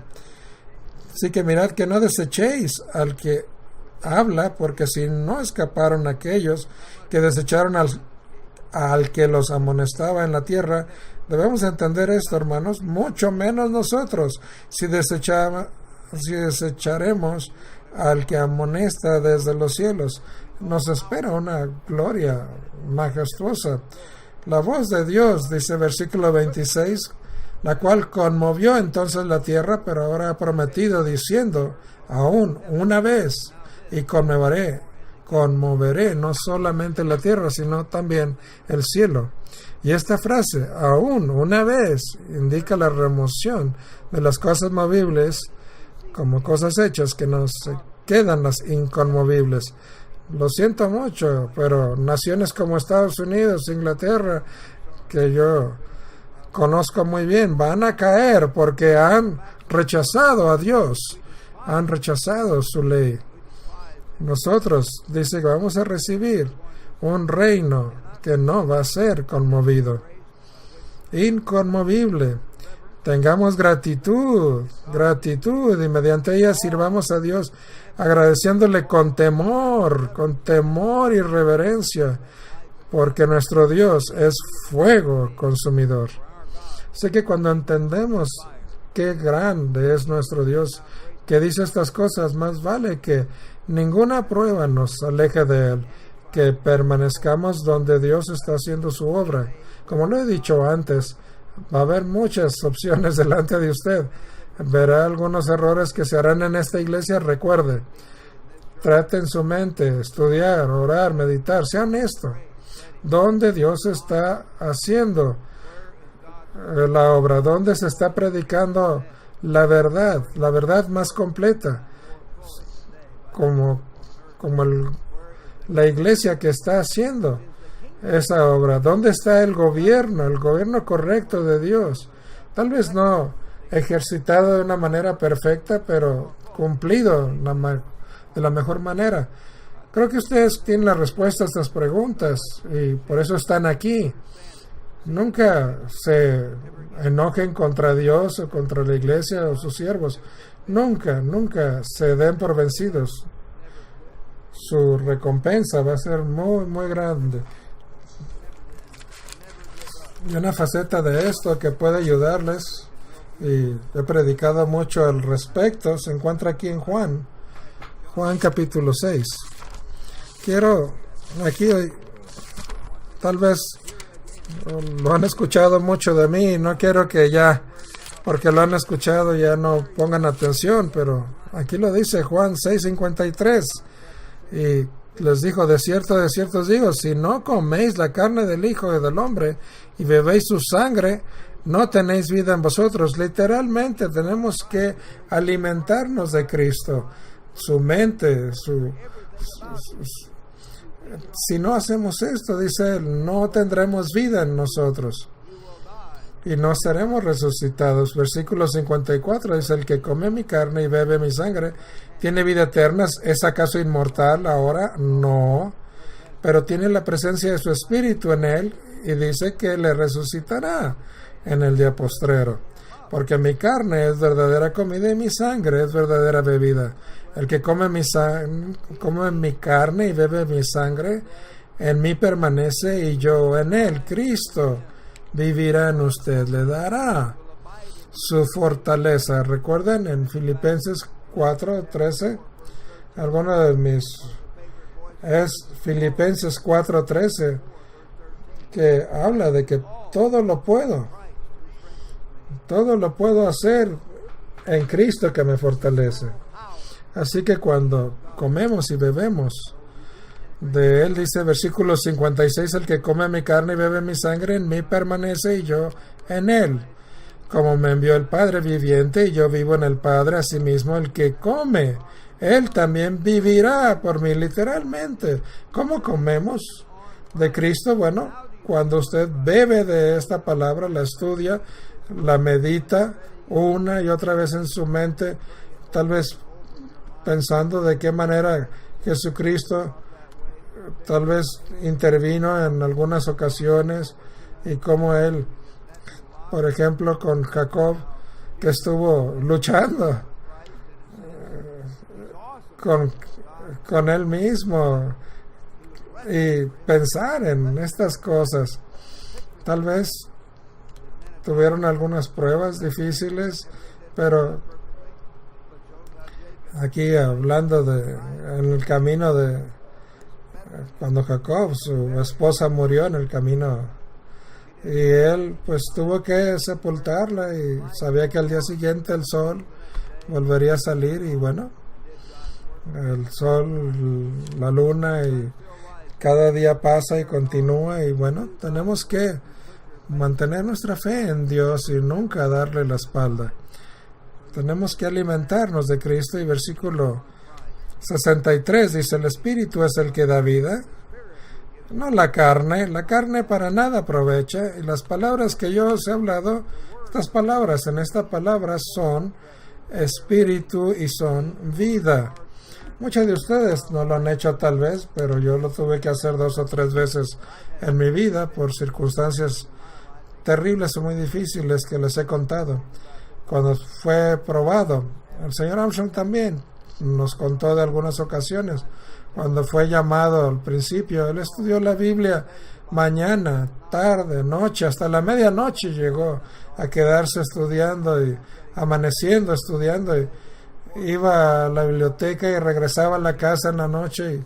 Así que mirad que no desechéis al que habla, porque si no escaparon aquellos que desecharon al que los amonestaba en la tierra, debemos entender esto, hermanos, mucho menos nosotros, si desecharemos al que amonesta desde los cielos. Nos espera una gloria majestuosa. La voz de Dios, dice versículo 26, la cual conmovió entonces la tierra, pero ahora ha prometido diciendo, aún una vez, y conmoveré no solamente la tierra, sino también el cielo. Y esta frase, aún una vez, indica la remoción de las cosas movibles como cosas hechas, que nos quedan las inconmovibles. Lo siento mucho, pero naciones como Estados Unidos, Inglaterra, que yo conozco muy bien, van a caer porque han rechazado a Dios, han rechazado su ley. Nosotros, dice que vamos a recibir un reino que no va a ser conmovido, inconmovible. Tengamos gratitud, y mediante ella sirvamos a Dios, agradeciéndole con temor y reverencia, porque nuestro Dios es fuego consumidor. Sé que cuando entendemos qué grande es nuestro Dios, que dice estas cosas, más vale que ninguna prueba nos aleje de Él, que permanezcamos donde Dios está haciendo su obra. Como lo he dicho antes, va a haber muchas opciones delante de usted. Verá algunos errores que se harán en esta iglesia. Recuerde, trate en su mente, estudiar, orar, meditar, sea honesto. ¿Dónde Dios está haciendo la obra? ¿Dónde se está predicando la verdad más completa? Como la iglesia que está haciendo esa obra. ¿Dónde está el gobierno correcto de Dios? Tal vez no ejercitado de una manera perfecta, pero cumplido de la mejor manera. Creo que ustedes tienen la respuesta a estas preguntas y por eso están aquí. Nunca se enojen contra Dios o contra la iglesia o sus siervos. Nunca se den por vencidos. Su recompensa va a ser muy, muy grande. Y una faceta de esto que puede ayudarles, y he predicado mucho al respecto, se encuentra aquí en Juan capítulo 6. Aquí tal vez lo han escuchado mucho de mí, no quiero que ya, porque lo han escuchado, ya no pongan atención, pero aquí lo dice Juan 6:53, y les dijo: de cierto os digo, si no coméis la carne del Hijo del Hombre y bebéis su sangre, no tenéis vida en vosotros. Literalmente tenemos que alimentarnos de Cristo, su mente, si no hacemos esto, dice él, no tendremos vida en nosotros y no seremos resucitados. Versículo 54 dice: el que come mi carne y bebe mi sangre tiene vida eterna. ¿Es acaso inmortal ahora? No, pero tiene la presencia de su espíritu en él, y dice que le resucitará en el día postrero. Porque mi carne es verdadera comida y mi sangre es verdadera bebida. El que come mi carne y bebe mi sangre, en mí permanece y yo en él. Cristo vivirá en usted, le dará su fortaleza. Recuerden en Filipenses 4:13, es Filipenses 4:13, que habla de que todo lo puedo hacer en Cristo que me fortalece. Así que cuando comemos y bebemos de él, dice versículo 56, el que come mi carne y bebe mi sangre, en mí permanece y yo en él. Como me envió el Padre viviente y yo vivo en el Padre, asimismo el que come, él también vivirá por mí. Literalmente, ¿cómo comemos de Cristo? Bueno, cuando usted bebe de esta palabra, la estudia, la medita una y otra vez en su mente, tal vez pensando de qué manera Jesucristo tal vez intervino en algunas ocasiones, y cómo él, por ejemplo, con Jacob, que estuvo luchando con él mismo, y pensar en estas cosas. Tal vez tuvieron algunas pruebas difíciles, pero aquí hablando en el camino de cuando Jacob, su esposa, murió en el camino, y él pues tuvo que sepultarla, y sabía que al día siguiente el sol volvería a salir, y bueno, el sol, la luna, y cada día pasa y continúa, y bueno, tenemos que mantener nuestra fe en Dios y nunca darle la espalda. Tenemos que alimentarnos de Cristo, y versículo 63 dice: el Espíritu es el que da vida, no la carne. La carne para nada aprovecha, y las palabras que yo os he hablado, estas palabras en esta palabra son espíritu y son vida. Muchos de ustedes no lo han hecho tal vez, pero yo lo tuve que hacer 2 o 3 veces en mi vida por circunstancias terribles o muy difíciles que les he contado. Cuando fue probado, el señor Armstrong también nos contó de algunas ocasiones. Cuando fue llamado al principio, él estudió la Biblia mañana, tarde, noche, hasta la medianoche llegó a quedarse estudiando y amaneciendo estudiando, y iba a la biblioteca y regresaba a la casa en la noche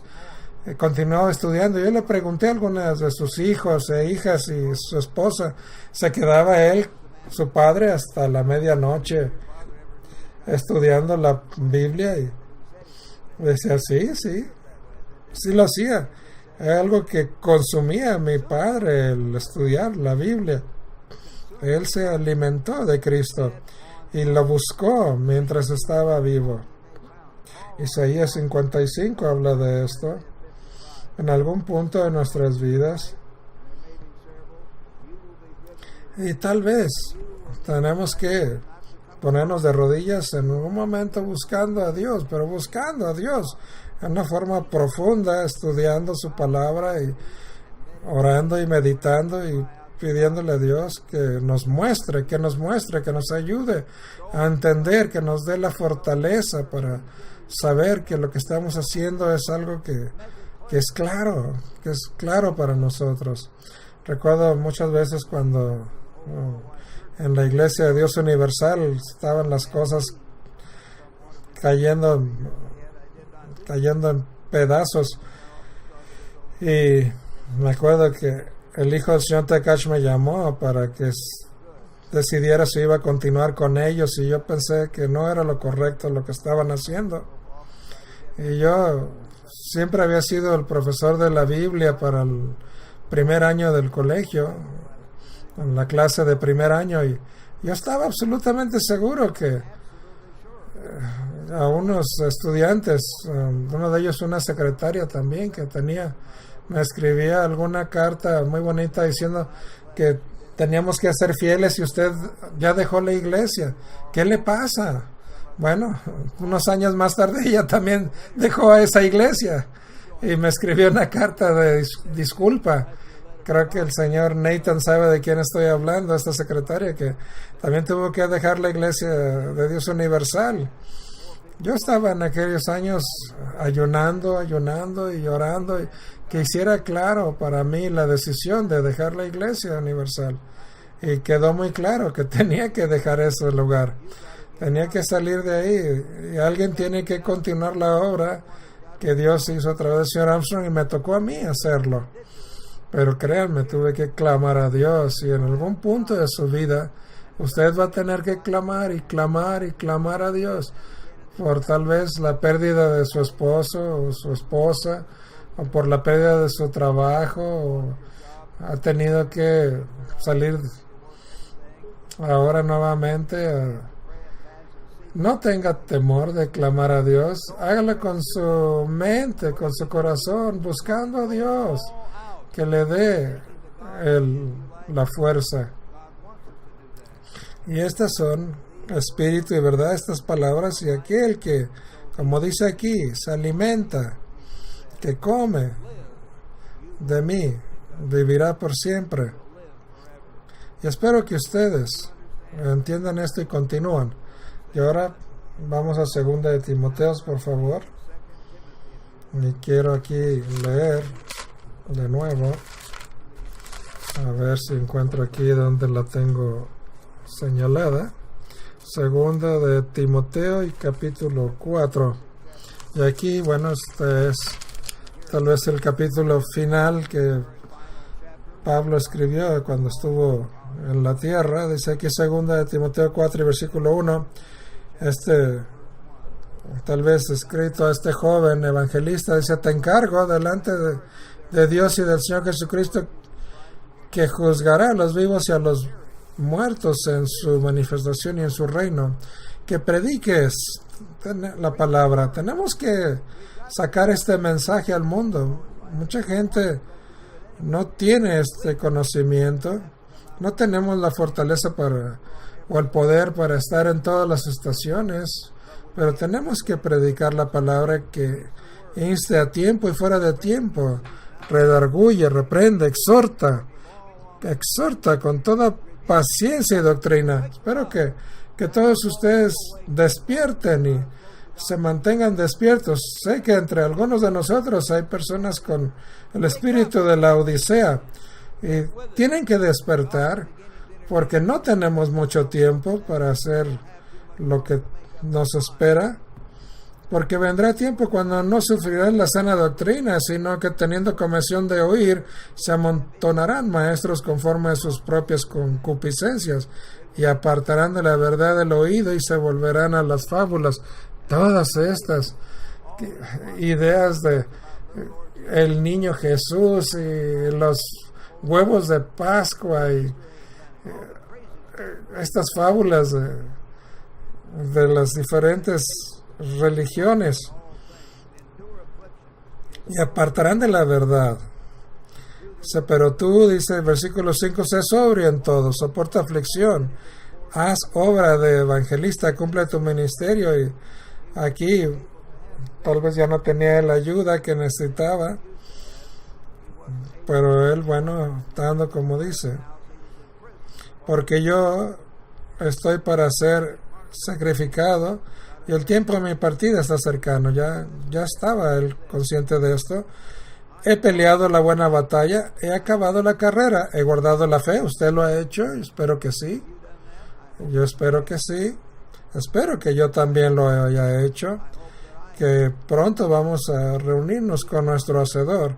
y continuaba estudiando. Yo le pregunté a algunas de sus hijos e hijas y su esposa, se quedaba él, su padre, hasta la medianoche estudiando la Biblia, y decía, sí lo hacía. Es algo que consumía mi padre, el estudiar la Biblia. Él se alimentó de Cristo y lo buscó mientras estaba vivo. Isaías 55 habla de esto. En algún punto de nuestras vidas, y tal vez tenemos que ponernos de rodillas en un momento buscando a Dios, pero buscando a Dios en una forma profunda, estudiando su palabra y orando y meditando y pidiéndole a Dios que nos muestre, que nos ayude a entender, que nos dé la fortaleza para saber que lo que estamos haciendo es algo que es claro para nosotros. Recuerdo muchas veces cuando en la Iglesia de Dios Universal estaban las cosas cayendo en pedazos, y me acuerdo que el hijo del señor Tekach me llamó para que decidiera si iba a continuar con ellos, y yo pensé que no era lo correcto lo que estaban haciendo. Y yo siempre había sido el profesor de la Biblia para el primer año del colegio, en la clase de primer año, y yo estaba absolutamente seguro que a unos estudiantes, uno de ellos una secretaria también que tenía, me escribía alguna carta muy bonita diciendo que teníamos que ser fieles y usted ya dejó la iglesia. ¿Qué le pasa? Bueno, unos años más tarde ella también dejó a esa iglesia y me escribió una carta de disculpa. Creo que el señor Nathan sabe de quién estoy hablando, esta secretaria que también tuvo que dejar la Iglesia de Dios Universal. Yo estaba en aquellos años ayunando y orando, y que hiciera claro para mí la decisión de dejar la Iglesia Universal. Y quedó muy claro que tenía que dejar ese lugar. Tenía que salir de ahí, y alguien tiene que continuar la obra que Dios hizo a través del señor Armstrong, y me tocó a mí hacerlo. Pero créanme, tuve que clamar a Dios, y en algún punto de su vida usted va a tener que clamar y clamar y clamar a Dios por tal vez la pérdida de su esposo o su esposa, o por la pérdida de su trabajo, o ha tenido que salir ahora nuevamente. No tenga temor de clamar a Dios, hágalo con su mente, con su corazón, buscando a Dios que le dé la fuerza. Y estas son espíritu y verdad, estas palabras, y aquel que, como dice aquí, se alimenta, que come de mí, vivirá por siempre. Y espero que ustedes entiendan esto y continúan. Y ahora vamos a 2 de Timoteo, por favor. Y quiero aquí leer de nuevo, a ver si encuentro aquí donde la tengo señalada. 2 de Timoteo y capítulo 4. Y aquí, bueno, este es tal vez el capítulo final que Pablo escribió cuando estuvo en la tierra. Dice aquí 2 de Timoteo 4 y versículo 1. Este tal vez escrito a este joven evangelista, dice: te encargo delante de Dios y del Señor Jesucristo, que juzgará a los vivos y a los muertos en su manifestación y en su reino, que prediques la palabra. Tenemos que sacar este mensaje al mundo. Mucha gente no tiene este conocimiento, no tenemos la fortaleza o el poder para estar en todas las estaciones, pero tenemos que predicar la palabra, que inste a tiempo y fuera de tiempo, redarguye, reprende, exhorta con toda paciencia y doctrina. Espero que todos ustedes despierten y se mantengan despiertos. Sé que entre algunos de nosotros hay personas con el espíritu de la Odisea y tienen que despertar, porque no tenemos mucho tiempo para hacer lo que nos espera, porque vendrá tiempo cuando no sufrirán la sana doctrina, sino que teniendo comezón de oír, se amontonarán maestros conforme a sus propias concupiscencias, y apartarán de la verdad del oído y se volverán a las fábulas. Todas estas ideas de el niño Jesús y los huevos de Pascua y estas fábulas de las diferentes religiones, y apartarán de la verdad. Dice: pero tú, dice el versículo 5, sé sobrio en todo, soporta aflicción, haz obra de evangelista, cumple tu ministerio. Y aquí tal vez ya no tenía la ayuda que necesitaba, pero él, bueno, está dando como dice: porque yo estoy para ser sacrificado y el tiempo de mi partida está cercano. Ya estaba él consciente de esto. He peleado la buena batalla, he acabado la carrera, he guardado la fe. ¿Usted lo ha hecho? Espero que sí. Yo espero que sí. Espero que yo también lo haya hecho, que pronto vamos a reunirnos con nuestro Hacedor.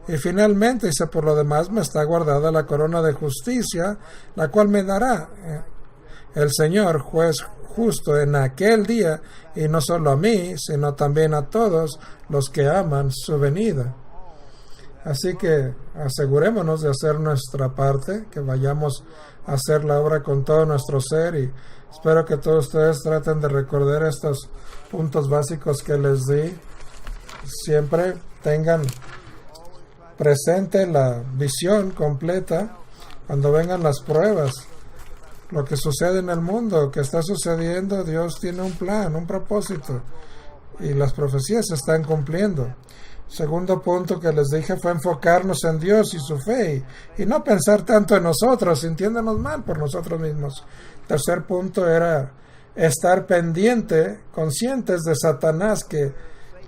Y finalmente, dice: por lo demás me está guardada la corona de justicia, la cual me dará el Señor, juez justo, en aquel día, y no solo a mí, sino también a todos los que aman su venida. Así que asegurémonos de hacer nuestra parte, que vayamos a hacer la obra con todo nuestro ser, y espero que todos ustedes traten de recordar estos puntos básicos que les di. Siempre tengan presente la visión completa cuando vengan las pruebas. Lo que sucede en el mundo, que está sucediendo, Dios tiene un plan, un propósito, y las profecías se están cumpliendo. Segundo punto que les dije fue enfocarnos en Dios y su fe, y no pensar tanto en nosotros, sintiéndonos mal por nosotros mismos. Tercer punto era estar pendiente, conscientes de Satanás, que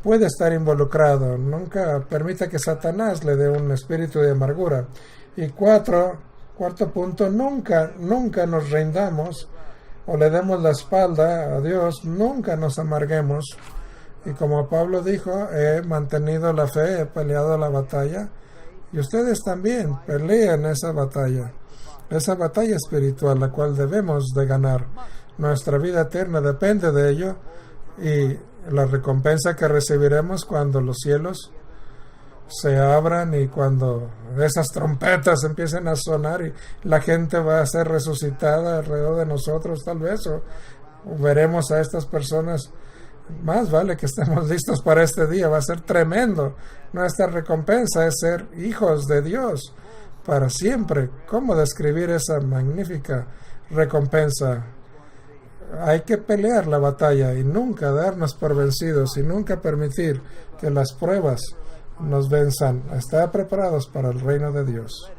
puede estar involucrado. Nunca permita que Satanás le dé un espíritu de amargura. Y cuarto punto, nunca nos rindamos o le demos la espalda a Dios, nunca nos amarguemos. Y como Pablo dijo: he mantenido la fe, he peleado la batalla, y ustedes también peleen esa batalla espiritual, la cual debemos de ganar. Nuestra vida eterna depende de ello, y la recompensa que recibiremos cuando los cielos se abran y cuando esas trompetas empiecen a sonar y la gente va a ser resucitada alrededor de nosotros, tal vez, o veremos a estas personas. Más vale que estemos listos para este día, va a ser tremendo. Nuestra recompensa es ser hijos de Dios para siempre. ¿Cómo describir esa magnífica recompensa? Hay que pelear la batalla y nunca darnos por vencidos, y nunca permitir que las pruebas nos venzan. Estar preparados para el reino de Dios.